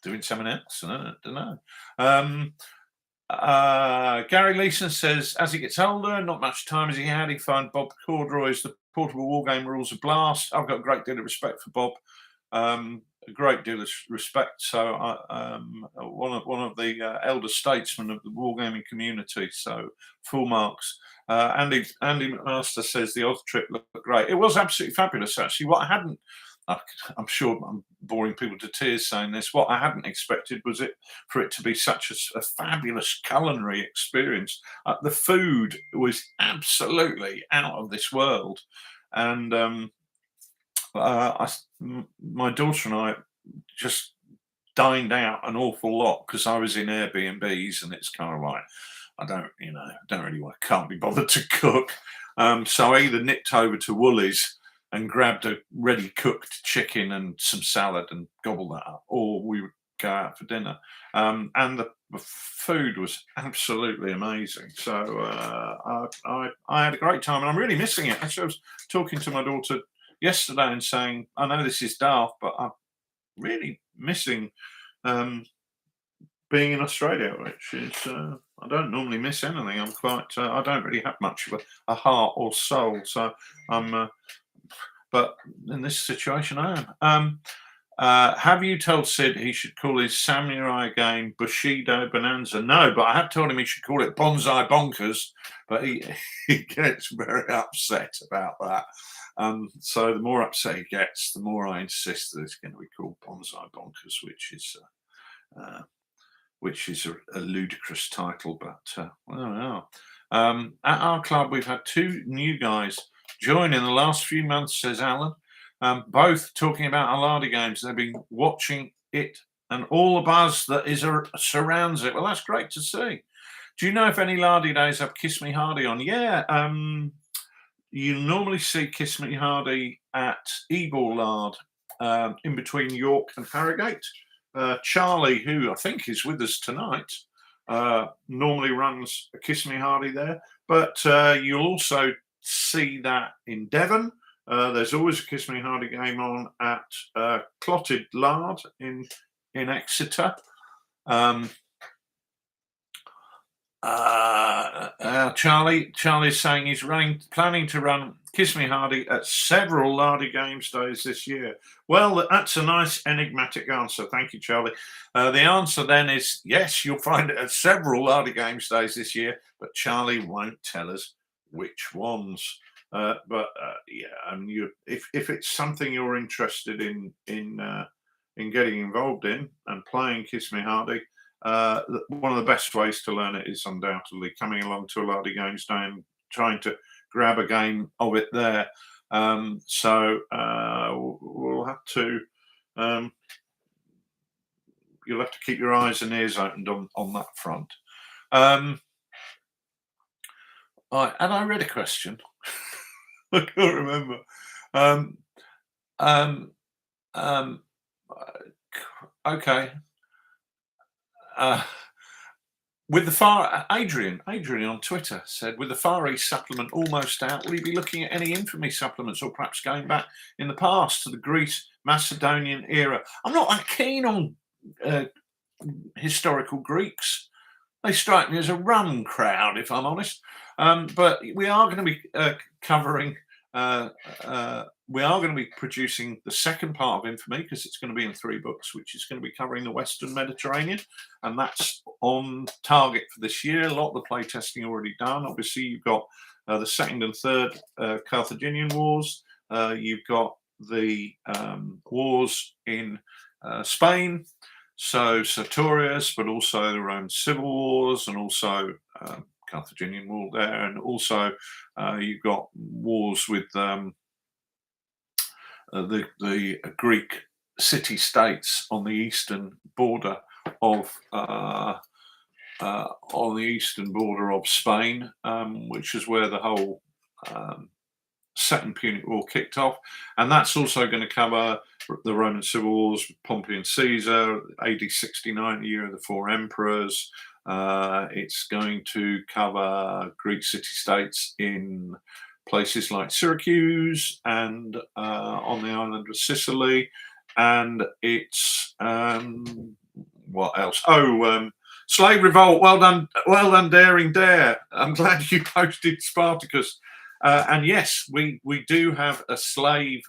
doing something else. I don't know. Gary Leeson says, as he gets older, not much time as he had, he found Bob Corduroy's The Portable Wargame Rules a blast. I've got a great deal of respect for Bob, a great deal of respect. So one of the elder statesmen of the wargaming community. So full marks. Andy McMaster says the Oz trip looked great. It was absolutely fabulous, actually. What I hadn't I'm sure I'm boring people to tears saying this. What I hadn't expected was for it to be such a fabulous culinary experience. The food was absolutely out of this world, and my daughter and I just dined out an awful lot because I was in Airbnbs, and it's kind of like don't really can't be bothered to cook. So I either nipped over to Woolies and grabbed a ready cooked chicken and some salad and gobbled that up, or we would go out for dinner. And the food was absolutely amazing. So I had a great time, and I'm really missing it. Actually, I was talking to my daughter yesterday and saying, I know this is daft, but I'm really missing being in Australia, which is I don't normally miss anything. I'm quite I don't really have much of a heart or soul, so I'm but in this situation I am. Have you told Sid he should call his samurai game Bushido Bonanza? No, but I have told him he should call it Bonsai Bonkers, but he he gets very upset about that. So the more upset he gets, the more I insist that it's going to be called Bonsai Bonkers, which is a ludicrous title, but well. At our club, we've had 2 new guys join in the last few months, says Alan, both talking about our Lardy games. They've been watching it and all the buzz that surrounds it. Well, that's great to see. Do you know if any Lardy days have Kiss Me Hardy on? Yeah, you normally see Kiss Me Hardy at Ebor Lard, in between York and Harrogate. Charlie, who I think is with us tonight, normally runs a Kiss Me Hardy there. But you'll also see that in Devon. There's always a Kiss Me Hardy game on at Clotted Lard in Exeter. Charlie's saying he's planning to run Kiss Me Hardy at several Lardy Games days this year. Well, that's a nice enigmatic answer. Thank you, Charlie. The answer then is yes, you'll find it at several Lardy Games days this year, but Charlie won't tell us which ones. Yeah, and if it's something you're interested in getting involved in and playing Kiss Me Hardy, one of the best ways to learn it is undoubtedly coming along to a Lardy Games day and trying to grab a game of it there. So we'll have to. You'll have to keep your eyes and ears opened on that front. Right, and I read a question. I can't remember. Okay. With the Adrian on Twitter said, with the Far East supplement almost out, will you be looking at any infamy supplements, or perhaps going back in the past to the Greece Macedonian era? I'm not that keen on historical Greeks. They strike me as a rum crowd, if I'm honest. But we are going to be covering. We are going to be producing the second part of Infamy, because it's going to be in 3 books, which is going to be covering the Western Mediterranean, and that's on target for this year. A lot of the play testing already done. Obviously, you've got the second and third Carthaginian Wars. You've got the wars in Spain, so Sertorius, but also the Roman Civil Wars, and also Carthaginian War there, and also you've got wars with the Greek city-states on the eastern border of Spain, which is where the whole Second Punic War kicked off, and that's also going to cover the Roman Civil Wars with Pompey and Caesar, AD 69, the year of the 4 emperors. It's going to cover Greek city-states in places like Syracuse and on the island of Sicily, and it's what else? Slave Revolt. Well done, Daring Dare. I'm glad you posted Spartacus. And yes, we do have a Slave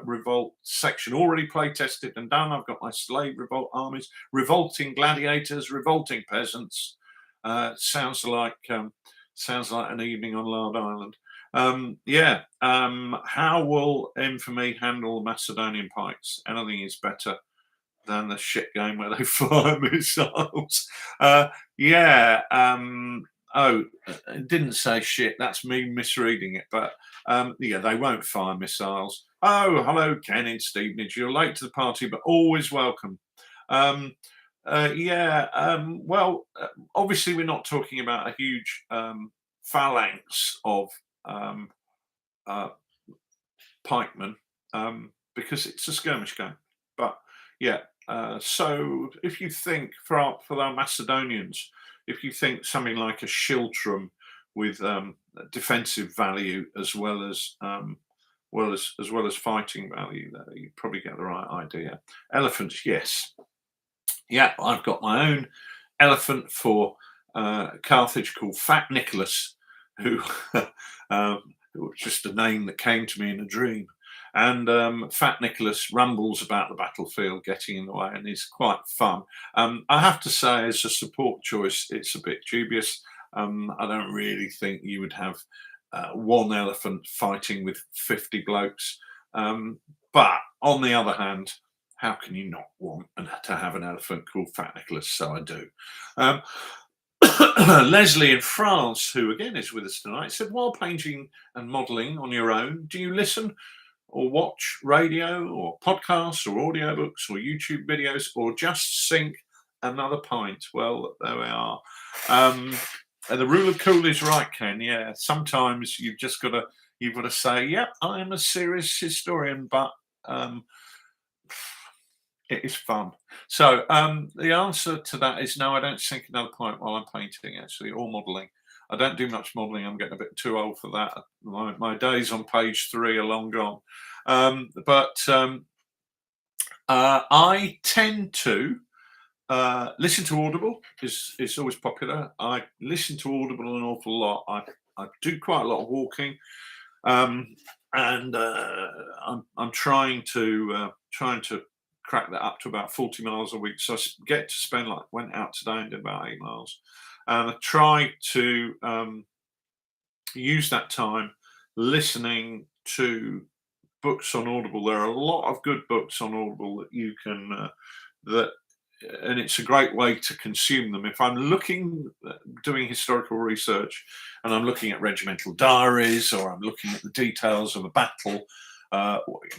Revolt section already play tested and done. I've got my Slave Revolt armies, revolting gladiators, revolting peasants. Sounds like Sounds like an evening on Lard Island. How will Infamy handle the Macedonian Pikes? Anything is better than the shit game where they fire missiles. It didn't say shit. That's me misreading it. But they won't fire missiles. Oh, hello, Ken in Stevenage. You're late to the party, but always welcome. Obviously, we're not talking about a huge phalanx of pikemen because it's a skirmish game. But so if you think for our Macedonians, if you think something like a Schiltrum with defensive value as well as fighting value, you probably get the right idea. Elephants, yes. Yeah, I've got my own elephant for Carthage called Fat Nicholas, who was just a name that came to me in a dream. And Fat Nicholas rumbles about the battlefield, getting in the way, and is quite fun. I have to say, as a support choice, it's a bit dubious. I don't really think you would have one elephant fighting with 50 blokes. But on the other hand, how can you not want to have an elephant called Fat Nicholas? So I do. Leslie in France, who again is with us tonight, said, while painting and modelling on your own, do you listen or watch radio or podcasts or audiobooks or YouTube videos or just sink another pint? Well, there we are. The rule of cool is right, Ken. Yeah, sometimes you've got to say, yep, I am a serious historian, but it is fun. So the answer to that is no, I don't sink another pint while I'm painting, actually, or modelling. I don't do much modelling. I'm getting a bit too old for that. My days on page 3 are long gone. I tend to listen to Audible. Is always popular. I listen to Audible an awful lot. I do quite a lot of walking, and I'm trying to crack that up to about 40 miles a week. So I get to spend, went out today and did about 8 miles. And I try to use that time listening to books on Audible. There are a lot of good books on Audible that you can, and it's a great way to consume them. If I'm doing historical research, and I'm looking at regimental diaries, or I'm looking at the details of a battle,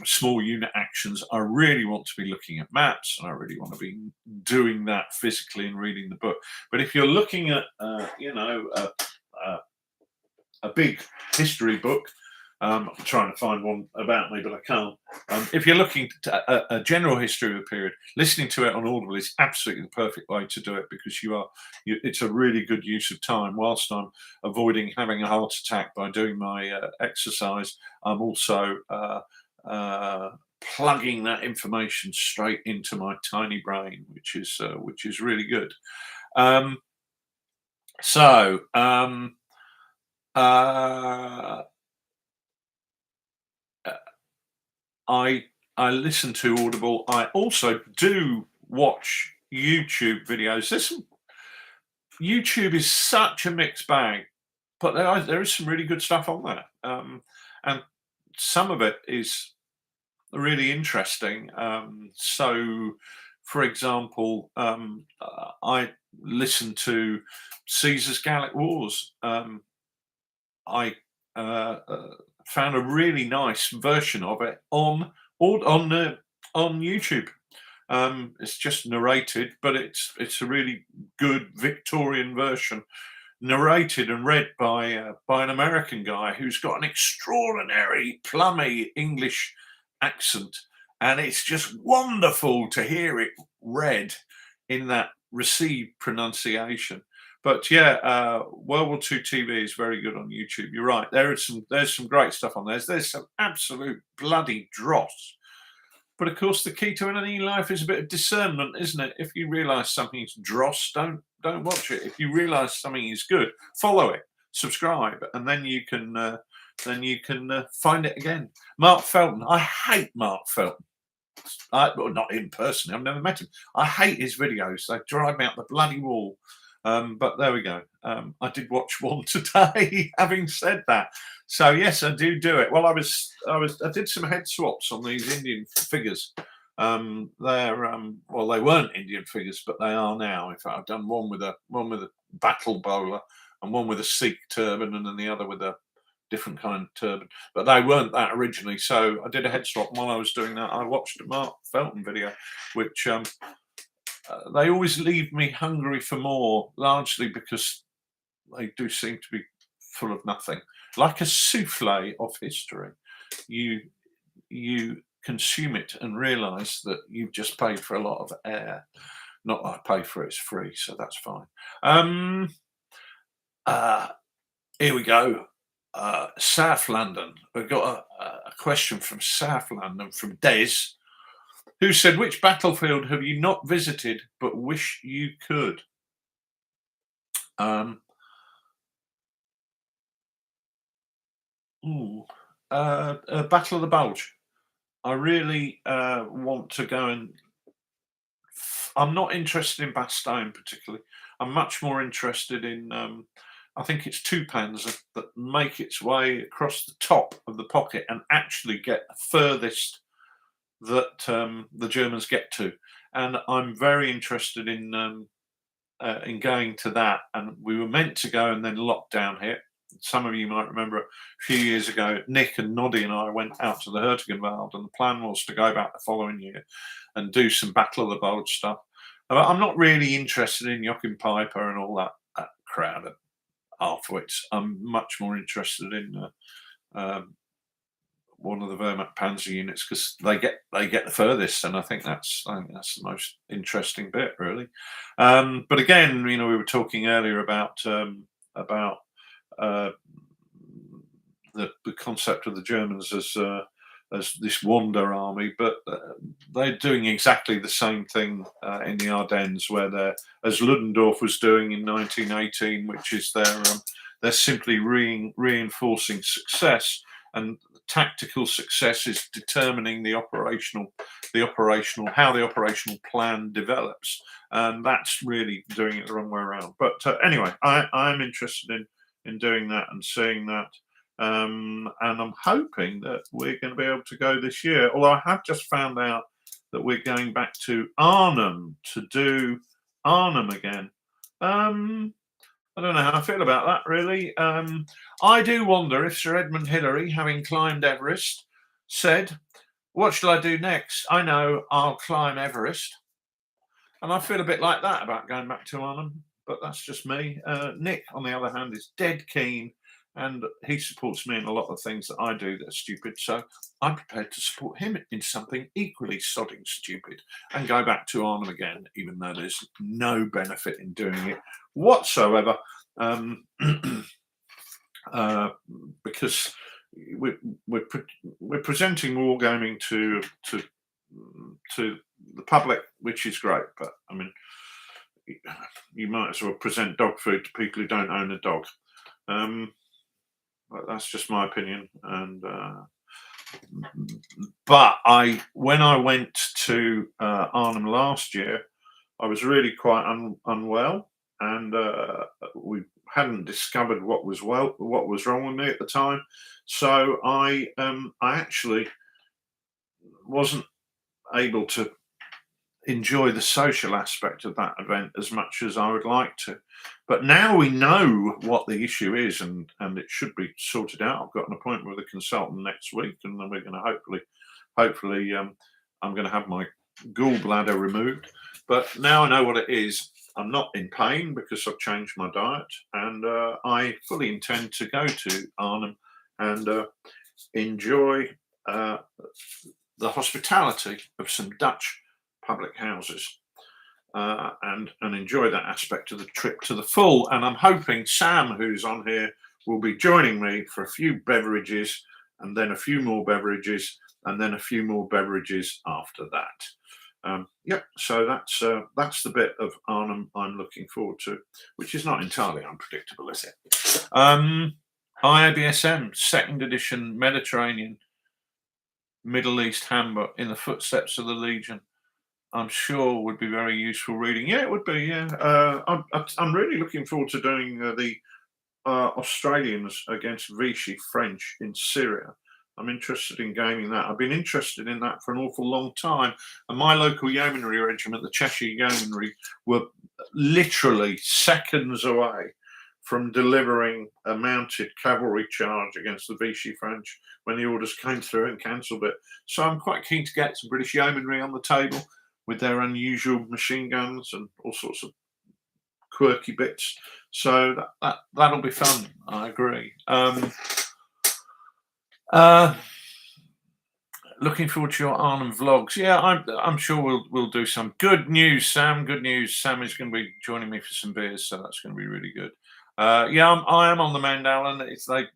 small unit actions, I really want to be looking at maps, and I really want to be doing that physically and reading the book. But if you're looking at a big history book, I'm trying to find one about me, but I can't. If you're looking at a general history of the period, listening to it on Audible is absolutely the perfect way to do it, because it's a really good use of time. Whilst I'm avoiding having a heart attack by doing my exercise, I'm also plugging that information straight into my tiny brain, which is really good. I listen to Audible. I also do watch YouTube videos. YouTube is such a mixed bag, but there is some really good stuff on there, and some of it is really interesting. So, for example, I listen to Caesar's Gallic Wars. I found a really nice version of it on YouTube. It's just narrated, but it's a really good Victorian version, narrated and read by an American guy who's got an extraordinary plummy English accent, and it's just wonderful to hear it read in that received pronunciation. But World War II TV is very good on YouTube. You're right. There's some great stuff on there. There's some absolute bloody dross. But of course, the key to anything in life is a bit of discernment, isn't it? If you realise something's dross, don't watch it. If you realise something is good, follow it, subscribe, and then you can find it again. Mark Felton. I hate Mark Felton. Well, not him personally. I've never met him. I hate his videos. They drive me up the bloody wall. But there we go. I did watch one today. Having said that, so yes, I do it. Well, I did some head swaps on these Indian figures. Well, they weren't Indian figures, but they are now. In fact, I've done one with a battle bowler and one with a Sikh turban, and then the other with a different kind of turban. But they weren't that originally. So I did a head swap. And while I was doing that, I watched a Mark Felton video, which they always leave me hungry for more, largely because they do seem to be full of nothing. Like a souffle of history, you consume it and realise that you've just paid for a lot of air. Not that I pay for it; it's free, so that's fine. Here we go. South London. We've got a question from South London from Des, who said, "Which battlefield have you not visited but wish you could?" Battle of the Bulge. I really want to go and. I'm not interested in Bastogne particularly. I'm much more interested in. I think it's two Panzer that make its way across the top of the pocket and actually get furthest that the Germans get to. And I'm very interested in going to that. And we were meant to go, and then lockdown hit. Some of you might remember a few years ago, Nick and Noddy and I went out to the Hertigenwald, and the plan was to go back the following year and do some Battle of the Bulge stuff. I'm not really interested in Joachim Piper and all that crowd at Auschwitz. I'm much more interested in one of the Wehrmacht Panzer units, because they get the furthest, and I think that's the most interesting bit, really. But again, we were talking earlier about the concept of the Germans as this Wander army, but they're doing exactly the same thing in the Ardennes, where they're, as Ludendorff was doing in 1918, which is they're simply reinforcing success, and tactical success is determining the operational how the operational plan develops, and that's really doing it the wrong way around. But anyway, I'm interested in doing that and seeing that. And I'm hoping that we're going to be able to go this year. Although I have just found out that we're going back to Arnhem to do Arnhem again. I don't know how I feel about that, really. I do wonder if Sir Edmund Hillary, having climbed Everest, said, "What shall I do next? I know, I'll climb Everest." And I feel a bit like that about going back to Arnhem, but that's just me. Nick, on the other hand, is dead keen, and he supports me in a lot of things that I do that are stupid. So I'm prepared to support him in something equally sodding stupid and go back to Arnhem again, even though there's no benefit in doing it whatsoever. Because we're presenting wargaming to the public, which is great. But I mean, you might as well present dog food to people who don't own a dog. But that's just my opinion. And but when I went to Arnhem last year, I was really quite unwell, and we hadn't discovered what was wrong with me at the time. So I actually wasn't able to enjoy the social aspect of that event as much as I would like to. But now we know what the issue is, and it should be sorted out. I've got an appointment with a consultant next week, and then we're going to hopefully I'm going to have my gallbladder removed. But now I know what it is. I'm not in pain because I've changed my diet, and I fully intend to go to Arnhem and enjoy the hospitality of some Dutch public houses, and enjoy that aspect of the trip to the full. And I'm hoping Sam, who's on here, will be joining me for a few beverages, and then a few more beverages, and then a few more beverages after that. Yep. So that's the bit of Arnhem I'm looking forward to, which is not entirely unpredictable, is it? IABSM 2nd edition Mediterranean Middle East Handbook, in the footsteps of the Legion. I'm sure would be very useful reading. Yeah, it would be. Yeah, I'm really looking forward to doing the Australians against Vichy French in Syria. I'm interested in gaming that. I've been interested in that for an awful long time. And my local yeomanry regiment, the Cheshire Yeomanry, were literally seconds away from delivering a mounted cavalry charge against the Vichy French when the orders came through and cancelled it. So I'm quite keen to get some British yeomanry on the table with their unusual machine guns and all sorts of quirky bits. So that'll be fun. I agree. Looking forward to your Arnhem vlogs. Yeah, I'm sure we'll do some. Good news, Sam. Good news. Sam is going to be joining me for some beers, so that's going to be really good. Yeah, I am on the mend, Alan. It's like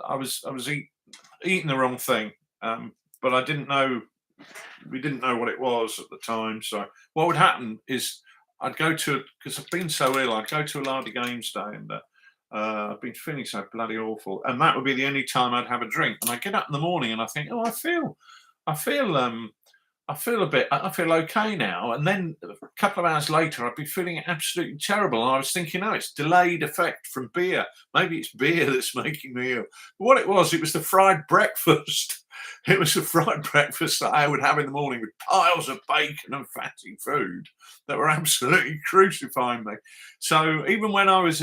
I was eating the wrong thing, but I didn't know. We didn't know what it was at the time. So what would happen is I'd go to, because I've been so ill, I'd go to a Lardy Games Day, and I've been feeling so bloody awful, and that would be the only time I'd have a drink. And I get up in the morning and I think, oh, I feel okay now. And then a couple of hours later, I'd be feeling absolutely terrible. And I was thinking, oh, it's delayed effect from beer. Maybe it's beer that's making me ill. But what it was the fried breakfast. It was a fried breakfast that I would have in the morning with piles of bacon and fatty food that were absolutely crucifying me. So even when I was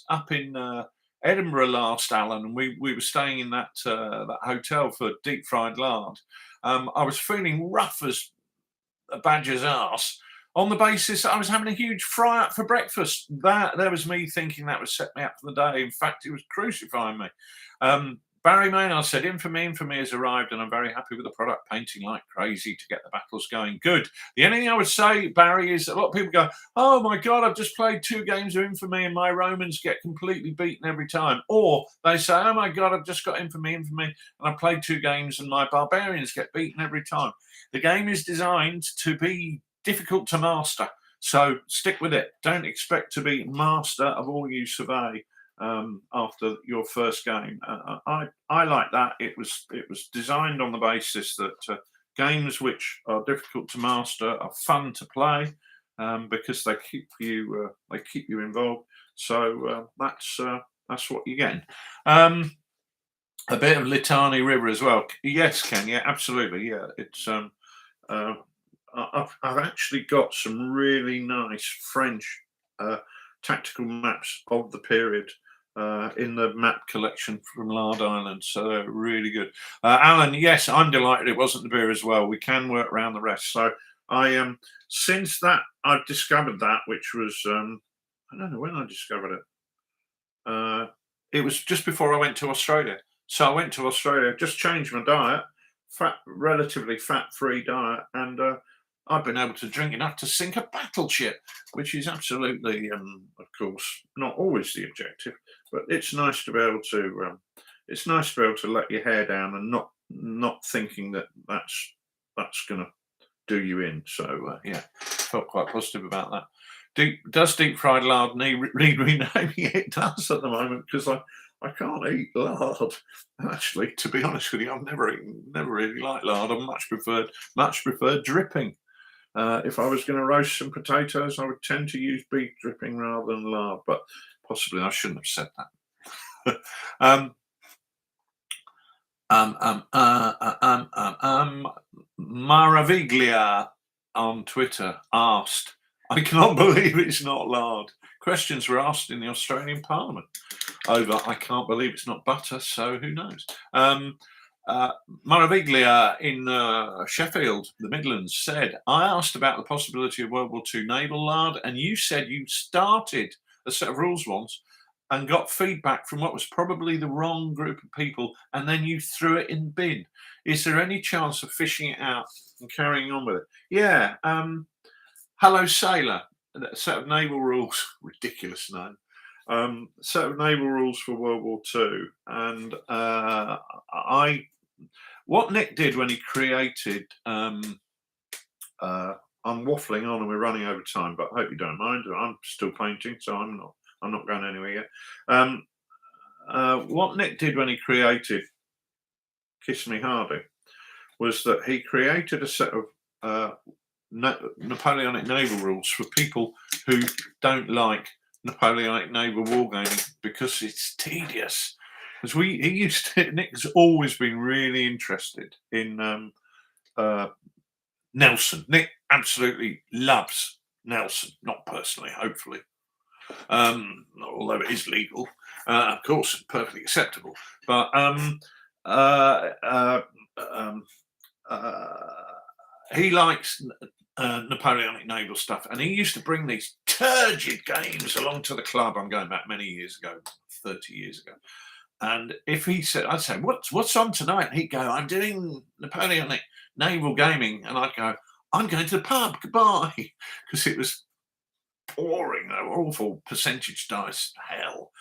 up in Edinburgh last, Alan, and we were staying in that hotel for deep fried lard, I was feeling rough as a badger's arse on the basis that I was having a huge fry up for breakfast. There was me thinking that was set me up for the day. In fact, it was crucifying me. Barry Maynard said, infamy has arrived, and I'm very happy with the product, painting like crazy to get the battles going. Good. The only thing I would say, Barry, is a lot of people go, oh my God, I've just played 2 games of infamy and my Romans get completely beaten every time. Or they say, oh my God, I've just got infamy, and I played 2 games and my barbarians get beaten every time. The game is designed to be difficult to master. So stick with it. Don't expect to be master of all you survey after your first game. I like that. It was designed on the basis that games which are difficult to master are fun to play because they keep you involved. So that's what you get. A bit of Litani River as well. Yes, Ken. Yeah, absolutely. Yeah, it's I've actually got some really nice French tactical maps of the period in the map collection from Lard Island, so they're really good. Alan, yes, I'm delighted it wasn't the beer as well. We can work around the rest. So I since that I've discovered that, which was I don't know when I discovered it. It was just before I went to Australia. So I went to Australia, just changed my diet, relatively fat-free diet, and I've been able to drink enough to sink a battleship, which is absolutely, of course, not always the objective. But it's nice to be able to. It's nice to be able to let your hair down and not thinking that that's going to do you in. So yeah, felt quite positive about that. Does deep fried lard need renaming? It does at the moment, because I can't eat lard. Actually, to be honest with you, I've never really liked lard. I much preferred dripping. If I was going to roast some potatoes, I would tend to use beef dripping rather than lard, but possibly I shouldn't have said that. Maraviglia on Twitter asked, I cannot believe it's not lard. Questions were asked in the Australian Parliament over, I can't believe it's not butter, so who knows? Maraviglia in Sheffield, the Midlands, said, I asked about the possibility of World War II naval lard, and you said you started a set of rules once and got feedback from what was probably the wrong group of people, and then you threw it in the bin. Is there any chance of fishing it out and carrying on with it? Yeah. Hello, Sailor. A set of naval rules. Ridiculous name. Set of naval rules for World War II. And what Nick did when he created, I'm waffling on and we're running over time, but I hope you don't mind. I'm still painting, so I'm not going anywhere yet. What Nick did when he created Kiss Me Hardy was that he created a set of Napoleonic naval rules for people who don't like Napoleonic naval wargaming because it's tedious. Because Nick's always been really interested in Nelson. Nick absolutely loves Nelson, not personally, hopefully, although it is legal, of course, perfectly acceptable. But he likes Napoleonic naval stuff, and he used to bring these turgid games along to the club. I'm going back many years ago, 30 years ago. And if he said, I'd say, what's on tonight? He'd go, I'm doing Napoleonic naval gaming. And I'd go, I'm going to the pub, goodbye. Because it was pouring, awful percentage dice hell.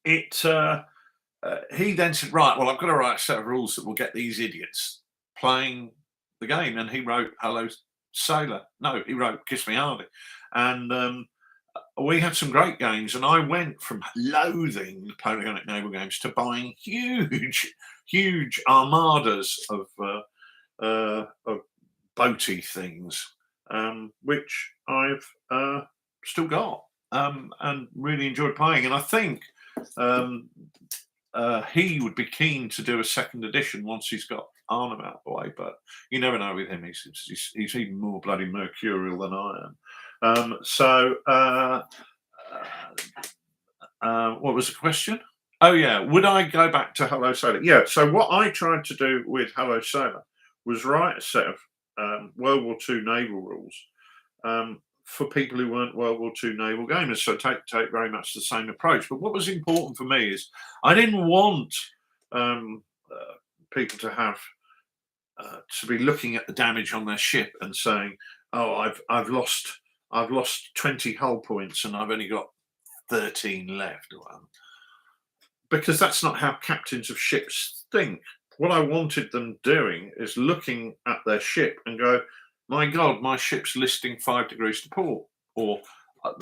He then said, right, well, I've got to write a set of rules that will get these idiots playing the game. And he wrote Hello Sailor. No, he wrote Kiss Me Hardy. And we had some great games, and I went from loathing Napoleonic naval games to buying huge armadas of boaty things, which I've still got and really enjoyed playing. And I think he would be keen to do a second edition once he's got Arnhem out the way, but you never know with him. He's even more bloody mercurial than I am. What was the question? Oh yeah, would I go back to Hello Sailor? Yeah. So what I tried to do with Hello Sailor was write a set of World War II naval rules for people who weren't World War II naval gamers. So take very much the same approach. But what was important for me is I didn't want people to have to be looking at the damage on their ship and saying, "Oh, I've lost 20 hull points and I've only got 13 left." Because that's not how captains of ships think. What I wanted them doing is looking at their ship and go, my God, my ship's listing 5 degrees to port, or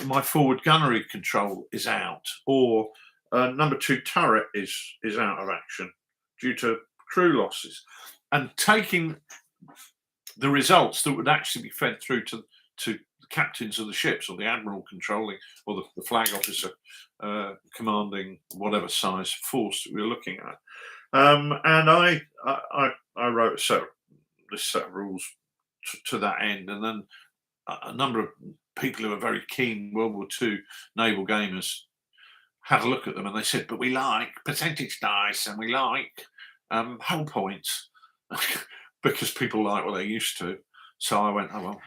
my forward gunnery control is out, or number 2 turret is out of action due to crew losses, and taking the results that would actually be fed through to the captains of the ships, or the admiral controlling, or the flag officer commanding whatever size force that we were looking at. And I wrote this set of rules to that end, and then a number of people who are very keen World War II naval gamers had a look at them, and they said, "But we like percentage dice, and we like hull points," because people like what they're used to. So I went, "Oh well,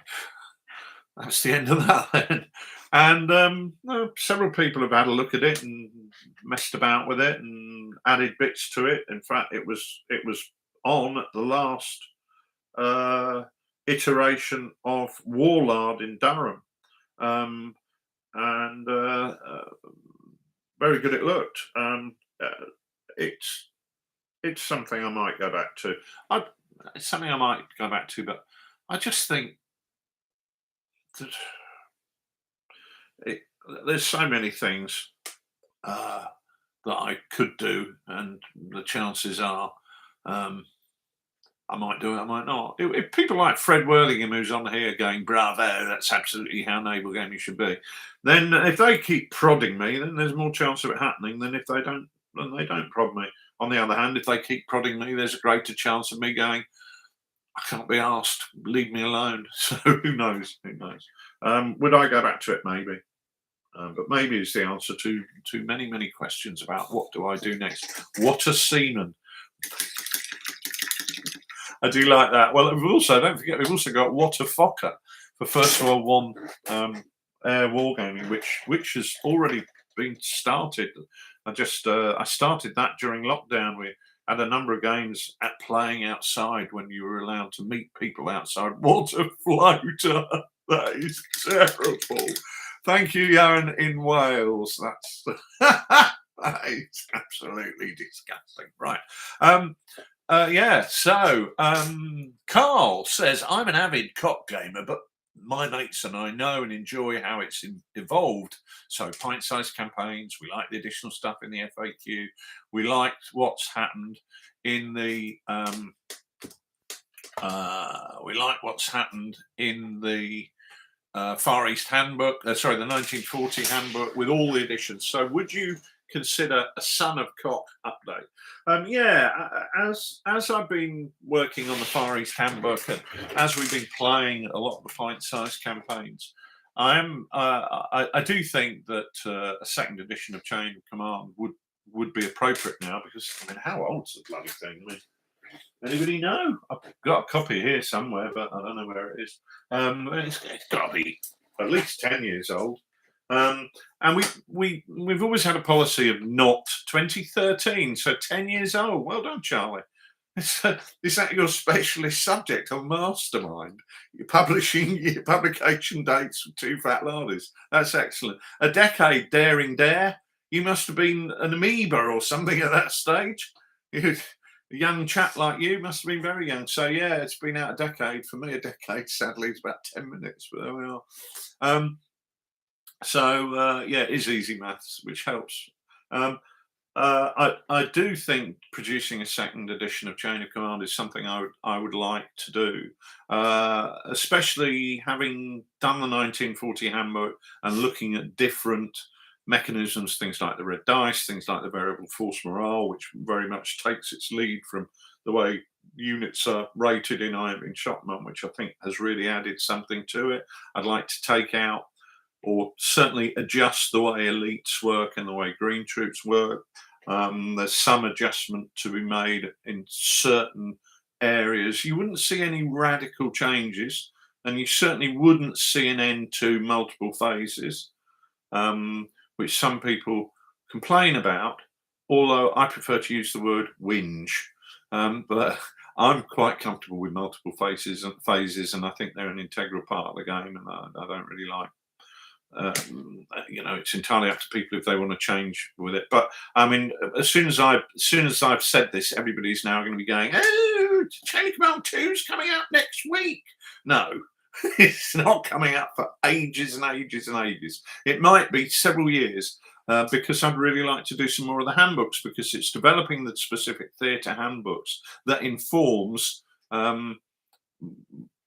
that's the end of that then." And several people have had a look at it and messed about with it and added bits to it. In fact, it was on at the last iteration of Warlord in Durham, and very good it looked. It's something I might go back to. It's something I might go back to, but I just think that there's so many things that I could do, and the chances are I might do it, I might not. If people like Fred Worthington, who's on here, going, "Bravo, that's absolutely how naval gaming should be," then if they keep prodding me, then there's more chance of it happening than if they don't. Then they don't prod me. On the other hand, if they keep prodding me, there's a greater chance of me going, "I can't be asked, leave me alone." So who knows? Who knows? Would I go back to it? Maybe. But maybe is the answer to many questions about what do I do next. What a seaman. I do like that. Well, don't forget, we've also got What a Fokker for First World War air wargaming, which has already been started. I started that during lockdown. We had a number of games at playing outside when you were allowed to meet people outside. What a floater! That is terrible. Thank you, Yaron in Wales. That's that is absolutely disgusting. Right. So Carl says, I'm an avid COP gamer, but my mates and I know and enjoy how it's evolved. So pint-sized campaigns, we like the additional stuff in the FAQ. We liked what's happened in the We like what's happened in the Far East Handbook, sorry, the 1940 Handbook with all the additions. So would you consider a Son of Cock update? Yeah, as I've been working on the Far East Handbook and as we've been playing a lot of the pint-sized campaigns, I do think that a second edition of Chain of Command would be appropriate now, because I mean, how old's the bloody thing? I mean, anybody know? I've got a copy here somewhere, but I don't know where it is. It's got to be at least 10 years old. And we've always had a policy of not 2013, so 10 years old. Well done, Charlie. Is that your specialist subject on Mastermind? You're publishing your publication dates for TooFatLardies. That's excellent. A decade, daring dare. You must have been an amoeba or something at that stage. A young chap like you must have been very young. So yeah, it's been out a decade. For me, a decade, sadly, is about 10 minutes, but there we are. Yeah, it is easy maths, which helps. I do think producing a second edition of Chain of Command is something I would like to do, especially having done the 1940 Handbook and looking at different mechanisms, things like the red dice, things like the variable force morale, which very much takes its lead from the way units are rated in Iron Shotman, which I think has really added something to it. I'd like to take out or certainly adjust the way elites work and the way green troops work. There's some adjustment to be made in certain areas. You wouldn't see any radical changes, and you certainly wouldn't see an end to multiple phases, which some people complain about, although I prefer to use the word whinge. But I'm quite comfortable with multiple phases, and I think they're an integral part of the game, and I don't really like. It's entirely up to people if they want to change with it. But I mean, as soon as I've said this, everybody's now going to be going, "Oh, Chain of Command 2 is coming out next week." No, it's not coming out for ages and ages and ages. It might be several years. Because I'd really like to do some more of the handbooks, because it's developing the specific theatre handbooks that informs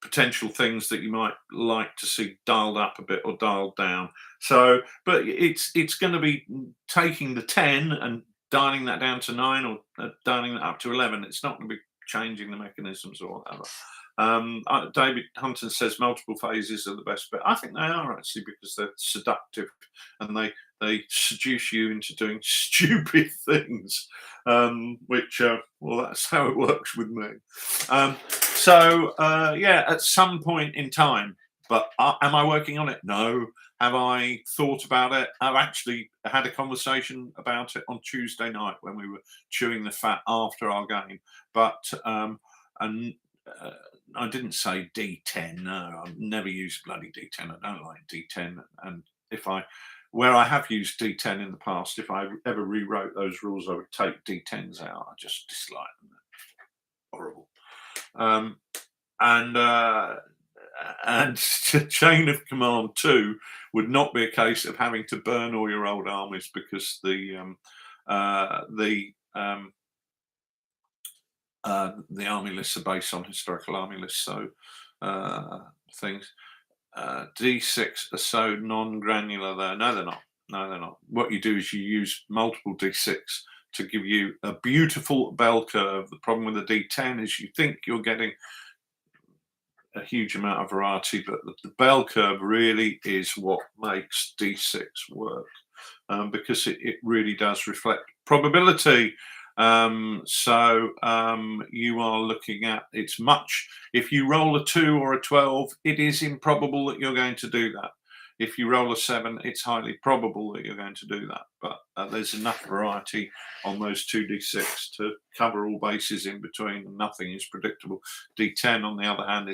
potential things that you might like to see dialed up a bit or dialed down. So, but it's going to be taking the 10 and dialing that down to 9, or dialing that up to 11. It's not going to be changing the mechanisms or whatever. David Hunton says multiple phases are the best, but I think they are, actually, because they're seductive and they seduce you into doing stupid things, which well, that's how it works with me. Yeah, at some point in time. But am I working on it? No. Have I thought about it? I've actually had a conversation about it on Tuesday night when we were chewing the fat after our game. But I didn't say D10. No, I've never used bloody D10. I don't like D10. And where I have used D10 in the past, if I ever rewrote those rules, I would take D10s out. I just dislike them. Horrible. And Chain of Command 2 would not be a case of having to burn all your old armies, because the army lists are based on historical army lists. So things D6 are so non-granular there. No, they're not. No, they're not. What you do is you use multiple D6 to give you a beautiful bell curve. The problem with the D10 is you think you're getting a huge amount of variety, but the bell curve really is what makes D6 work, because it really does reflect probability. You are looking at, it's much, if you roll a 2 or a 12, it is improbable that you're going to do that. If you roll a 7, it's highly probable that you're going to do that. But there's enough variety on those 2d6 to cover all bases in between, and nothing is predictable. D10, on the other hand,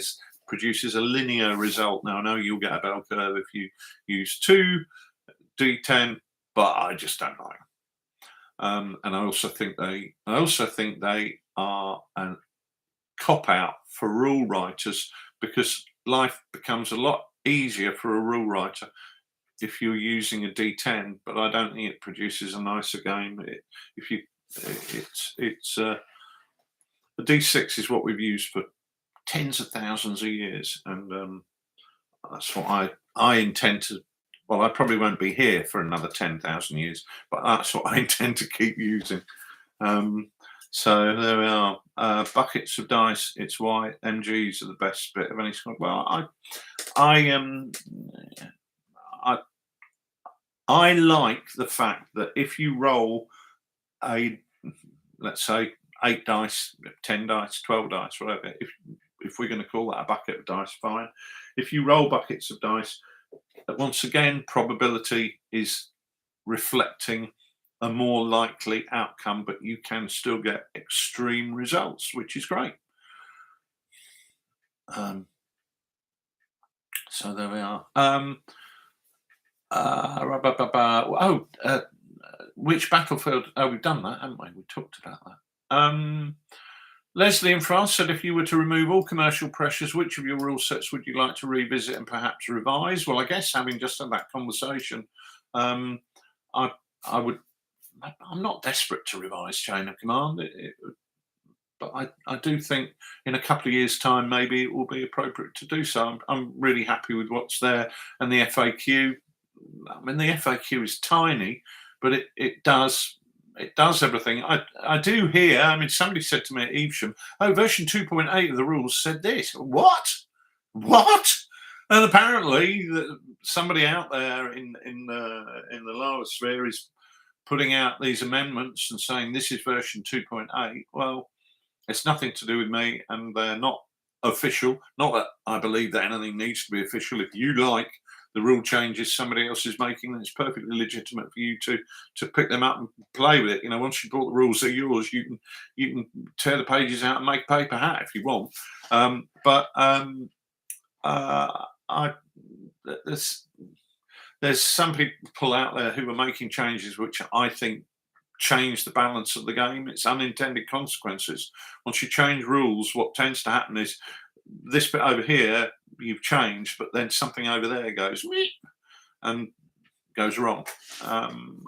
produces a linear result. Now, I know you'll get a bell curve if you use 2 D10, but I just don't like them. And I also think they are a cop out for rule writers, because life becomes a lot easier for a rule writer if you're using a D10. But I don't think it produces a nicer game. The D6 is what we've used for tens of thousands of years, and that's what I intend to. Well, I probably won't be here for another 10,000 years, but that's what I intend to keep using. Um, so there we are. Buckets of dice. It's white. MGs are the best bit of any sort. Well, I I I like the fact that if you roll a, let's say, 8 dice, 10 dice, 12 dice, whatever. If we're going to call that a bucket of dice, fine. If you roll buckets of dice, once again, probability is reflecting a more likely outcome, but you can still get extreme results, which is great. So there we are. Which battlefield? Oh, we've done that, haven't we? We talked about that. Leslie in France said, if you were to remove all commercial pressures, which of your rule sets would you like to revisit and perhaps revise? Well, I guess having just had that conversation, I would. I'm not desperate to revise Chain of Command, but I do think in a couple of years' time, maybe it will be appropriate to do so. I'm really happy with what's there, and the FAQ. I mean, the FAQ is tiny, but it does everything. I do hear. I mean, somebody said to me at Evesham, "Oh, version 2.8 of the rules said this." What? And apparently, somebody out there in the lower sphere is putting out these amendments and saying this is version 2.8. Well, it's nothing to do with me, and they're not official. Not that I believe that anything needs to be official. If you like the rule changes somebody else is making, then it's perfectly legitimate for you to pick them up and play with it. Once you bought the rules, they're yours. You can tear the pages out and make a paper hat if you want. There's some people out there who are making changes which I think change the balance of the game. It's unintended consequences. Once you change rules, what tends to happen is this bit over here you've changed, but then something over there goes and goes wrong. Round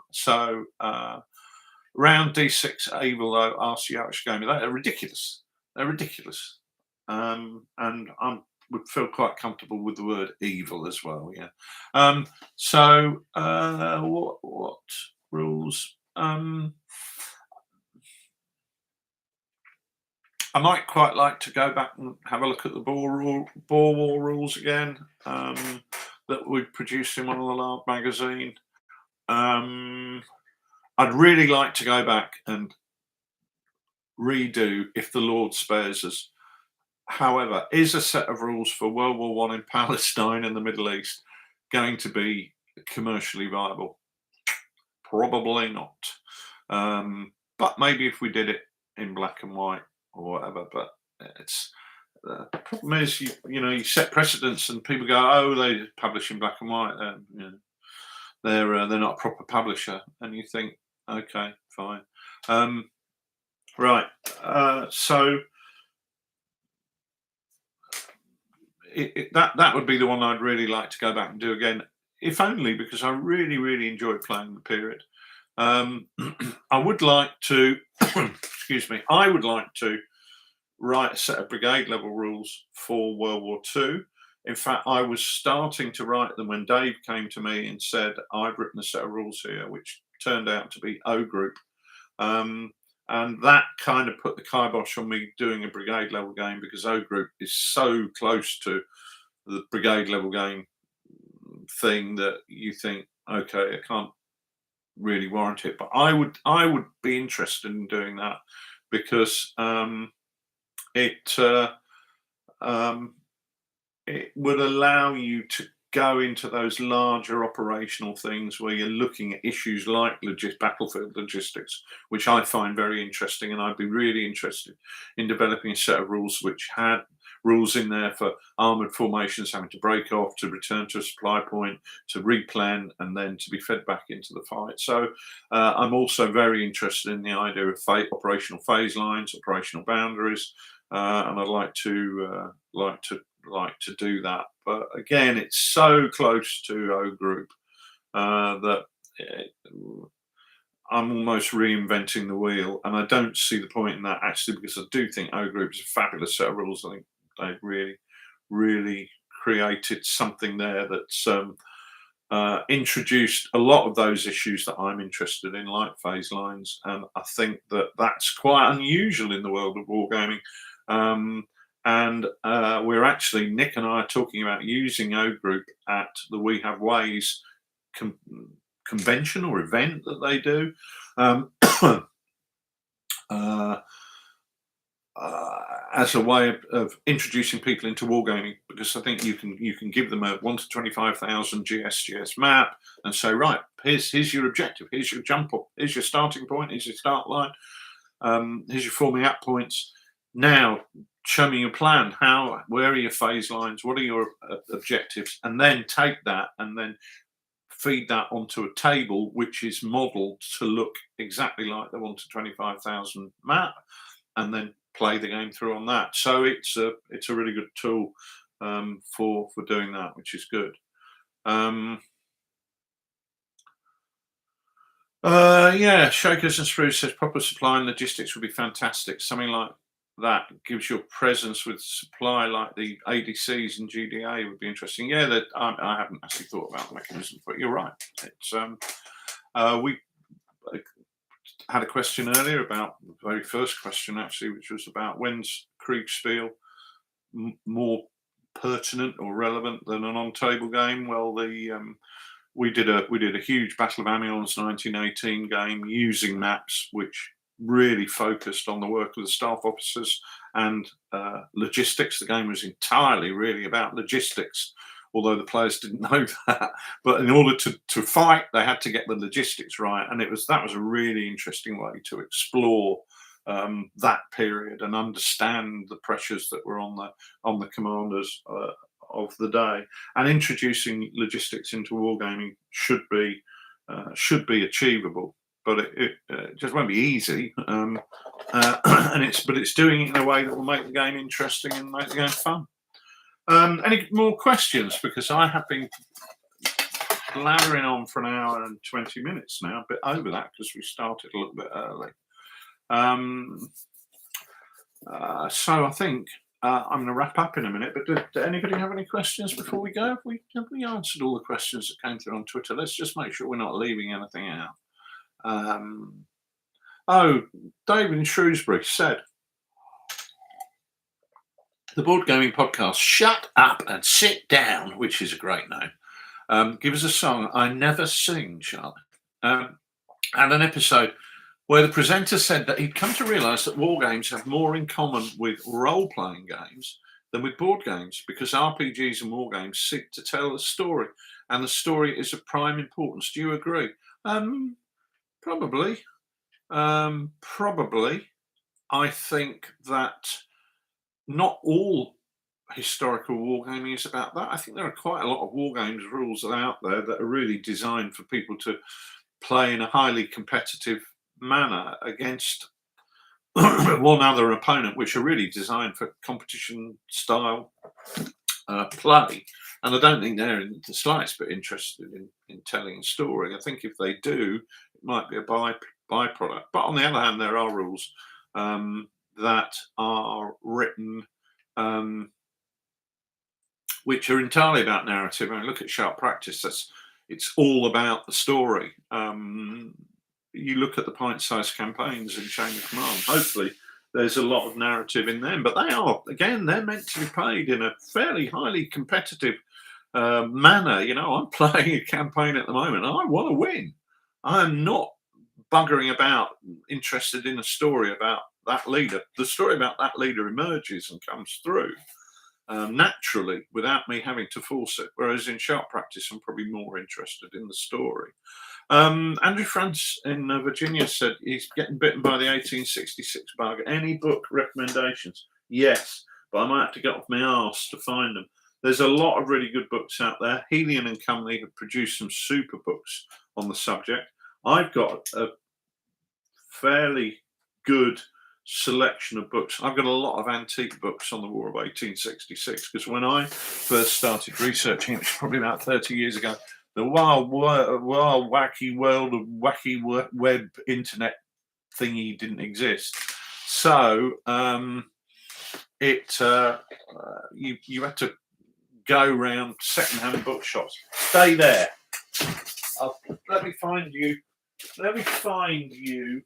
D6 evil though asks you how it's going. They're ridiculous. And I would feel quite comfortable with the word evil as well. Yeah. What rules? I might quite like to go back and have a look at the Boer War rules again that we produced in one of the last magazine. I'd really like to go back and redo If the Lord Spares Us. However, is a set of rules for World War One in Palestine and the Middle East going to be commercially viable? Probably not. But maybe if we did it in black and white or whatever. But it's the problem is you set precedents and people go, oh, they publish in black and white. They're not a proper publisher, and you think, okay, fine, right. So that would be the one I'd really like to go back and do again, if only because I really enjoyed playing the period. I would like to, excuse me, I would like to write a set of brigade level rules for World War II. In fact, I was starting to write them when Dave came to me and said, I've written a set of rules here, which turned out to be O Group. And that kind of put the kibosh on me doing a brigade level game, because O Group is so close to the brigade level game thing that you think, okay, I can't really warrant it. But I would be interested in doing that, because it would allow you to go into those larger operational things where you're looking at issues like battlefield logistics, which I find very interesting. And I'd be really interested in developing a set of rules which had rules in there for armoured formations having to break off, to return to a supply point, to replan, and then to be fed back into the fight. So I'm also very interested in the idea of operational phase lines, operational boundaries, and I'd like to do that. But again, it's so close to O Group that I'm almost reinventing the wheel, and I don't see the point in that, actually, because I do think O Group is a fabulous set of rules. I think They've really created something there that's introduced a lot of those issues that I'm interested in, like phase lines, and I think that that's quite unusual in the world of wargaming. And we're actually, Nick and I are talking about using O Group at the We Have Ways convention or event that they do. As a way of introducing people into wargaming, because I think you can give them a 1 to 25,000 GS map and say, right, here's your objective, here's your jump up, here's your starting point, here's your start line, here's your forming up points. Now show me your plan. Where are your phase lines? What are your objectives? And then take that and then feed that onto a table which is modelled to look exactly like the 1 to 25,000 map, and then play the game through on that. So it's a really good tool for doing that, which is good. Yeah, Shakers and Spruce says proper supply and logistics would be fantastic. Something like that gives you a presence with supply, like the ADCs and GDA would be interesting. Yeah, that I haven't actually thought about the mechanism, but you're right. It's we had a question earlier about the very first question, actually, which was about when's Kriegspiel more pertinent or relevant than an on-table game. Well, we did a huge Battle of Amiens 1918 game using maps, which really focused on the work of the staff officers and logistics. The game was entirely really about logistics, although the players didn't know that. But in order to fight, they had to get the logistics right, and that was a really interesting way to explore that period and understand the pressures that were on the commanders of the day. And introducing logistics into wargaming should be achievable, but it just won't be easy. And it's doing it in a way that will make the game interesting and make the game fun. Any more questions? Because I have been blathering on for an hour and 20 minutes now, a bit over that because we started a little bit early. So I think I'm going to wrap up in a minute. But did anybody have any questions before we go? Have we answered all the questions that came through on Twitter? Let's just make sure we're not leaving anything out. David in Shrewsbury said, the Board Gaming Podcast, shut up and sit down, which is a great name. Give us a song I never sing, Charlotte. And an episode where the presenter said that he'd come to realise that war games have more in common with role-playing games than with board games, because RPGs and war games seek to tell a story, and the story is of prime importance. Do you agree? Probably. I think that not all historical wargaming is about that. I think there are quite a lot of wargames rules out there that are really designed for people to play in a highly competitive manner against one other opponent, which are really designed for competition style play. And I don't think they're in the slightest bit interested in telling a story. I think if they do, it might be a byproduct. But on the other hand, there are rules that are written which are entirely about narrative. I mean, look at Sharp Practice. It's all about the story. You look at the pint-sized campaigns in Chain of Command. Hopefully, there's a lot of narrative in them, but they're meant to be played in a fairly highly competitive manner. You know, I'm playing a campaign at the moment. And I want to win. I'm not buggering about, interested in a story about that leader. The story about that leader emerges and comes through naturally without me having to force it. Whereas in Sharp Practice, I'm probably more interested in the story. Andrew France in Virginia said he's getting bitten by the 1866 bug. Any book recommendations? Yes, but I might have to get off my arse to find them. There's a lot of really good books out there. Helion and Company have produced some super books on the subject. I've got a fairly good selection of books. I've got a lot of antique books on the War of 1866, because when I first started researching, it was probably about 30 years ago, the wild wacky world of wacky web internet thingy didn't exist. So you had to go round second-hand bookshops. Stay there. Let me find you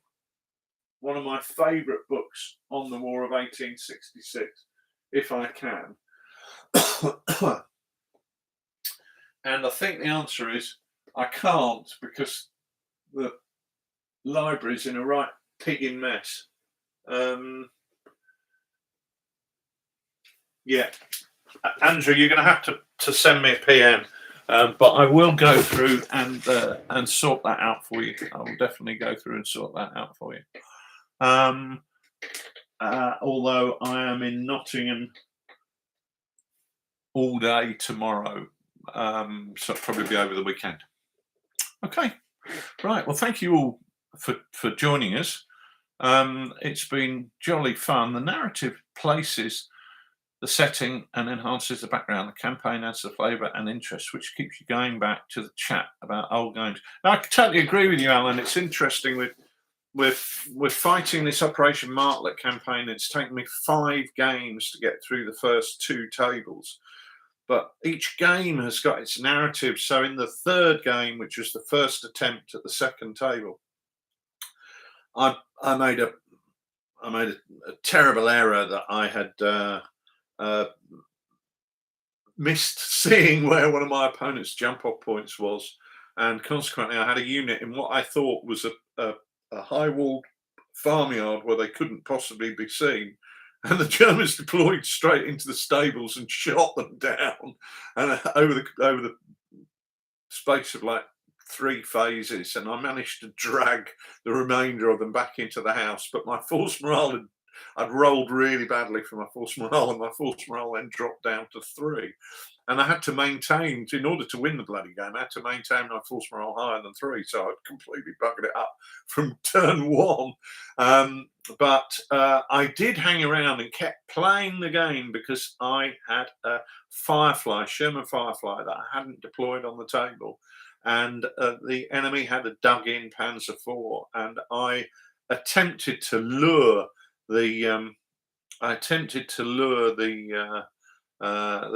one of my favourite books on the War of 1866, if I can. And I think the answer is I can't, because the library's in a right pigging mess. Yeah, Andrew, you're going to have to send me a PM, but I will go through and sort that out for you. I will definitely go through and sort that out for you. Although I am in Nottingham all day tomorrow, so it'll probably be over the weekend. Okay, right. Well, thank you all for joining us. It's been jolly fun. The narrative places the setting and enhances the background. The campaign adds the flavour and interest, which keeps you going back to the chat about old games. Now, I totally agree with you, Alan. It's interesting we're fighting this Operation Martlet campaign. It's taken me 5 games to get through the first 2 tables, but each game has got its narrative. So in the 3rd game, which was the first attempt at the 2nd table, I made a terrible error that I had missed seeing where one of my opponent's jump off points was, and consequently I had a unit in what I thought was a high walled farmyard where they couldn't possibly be seen, and the Germans deployed straight into the stables and shot them down, and over the space of like 3 phases, and I managed to drag the remainder of them back into the house. But my force morale I'd rolled really badly for my force morale, and my force morale then dropped down to 3. And I had to maintain, in order to win the bloody game, I had to maintain my force morale higher than 3. So I'd completely buggered it up from turn 1. But I did hang around and kept playing the game because I had a Firefly, Sherman Firefly, that I hadn't deployed on the table. And the enemy had a dug-in Panzer IV, and I attempted to lure the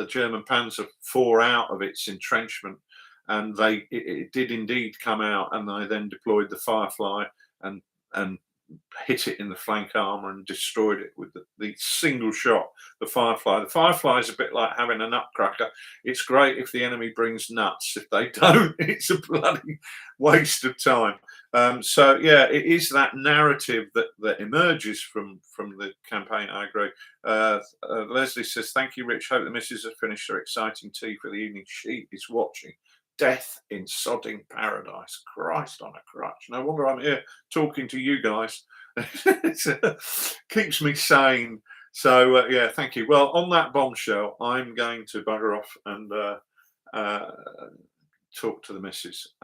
German Panzer IV out of its entrenchment, and it did indeed come out, and I then deployed the Firefly and hit it in the flank armour and destroyed it with the single shot. The Firefly is a bit like having a nutcracker. It's great if the enemy brings nuts. If they don't, it's a bloody waste of time. So yeah, it is that narrative that emerges from the campaign. I agree. Leslie says, "Thank you, Rich. Hope the missus have finished their exciting tea for the evening. She is watching Death in Sodding Paradise." Christ on a crutch. No wonder I'm here talking to you guys. It keeps me sane. So yeah, thank you. Well, on that bombshell, I'm going to bugger off and talk to the missus.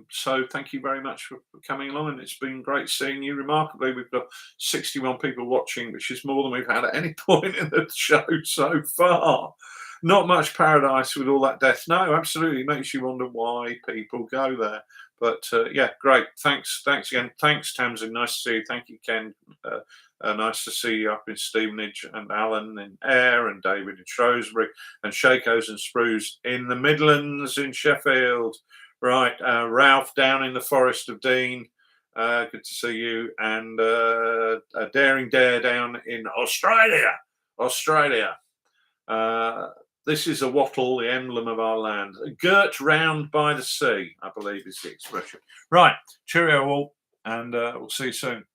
So thank you very much for coming along, and it's been great seeing you. Remarkably, we've got 61 people watching, which is more than we've had at any point in the show so far. Not much paradise with all that death. No, absolutely makes you wonder why people go there. But yeah, great. Thanks again. Thanks, Tamsin. Nice to see you. Thank you, Ken. Nice to see you up in Stevenage, and Alan in Ayr, and David in Shrewsbury, and Shakos and Sprues in the Midlands in Sheffield. Right, Ralph down in the Forest of Dean. Good to see you. And a Daring Dare down in Australia. This is a wattle, the emblem of our land. Girt round by the sea, I believe is the expression. Right, cheerio all, and we'll see you soon.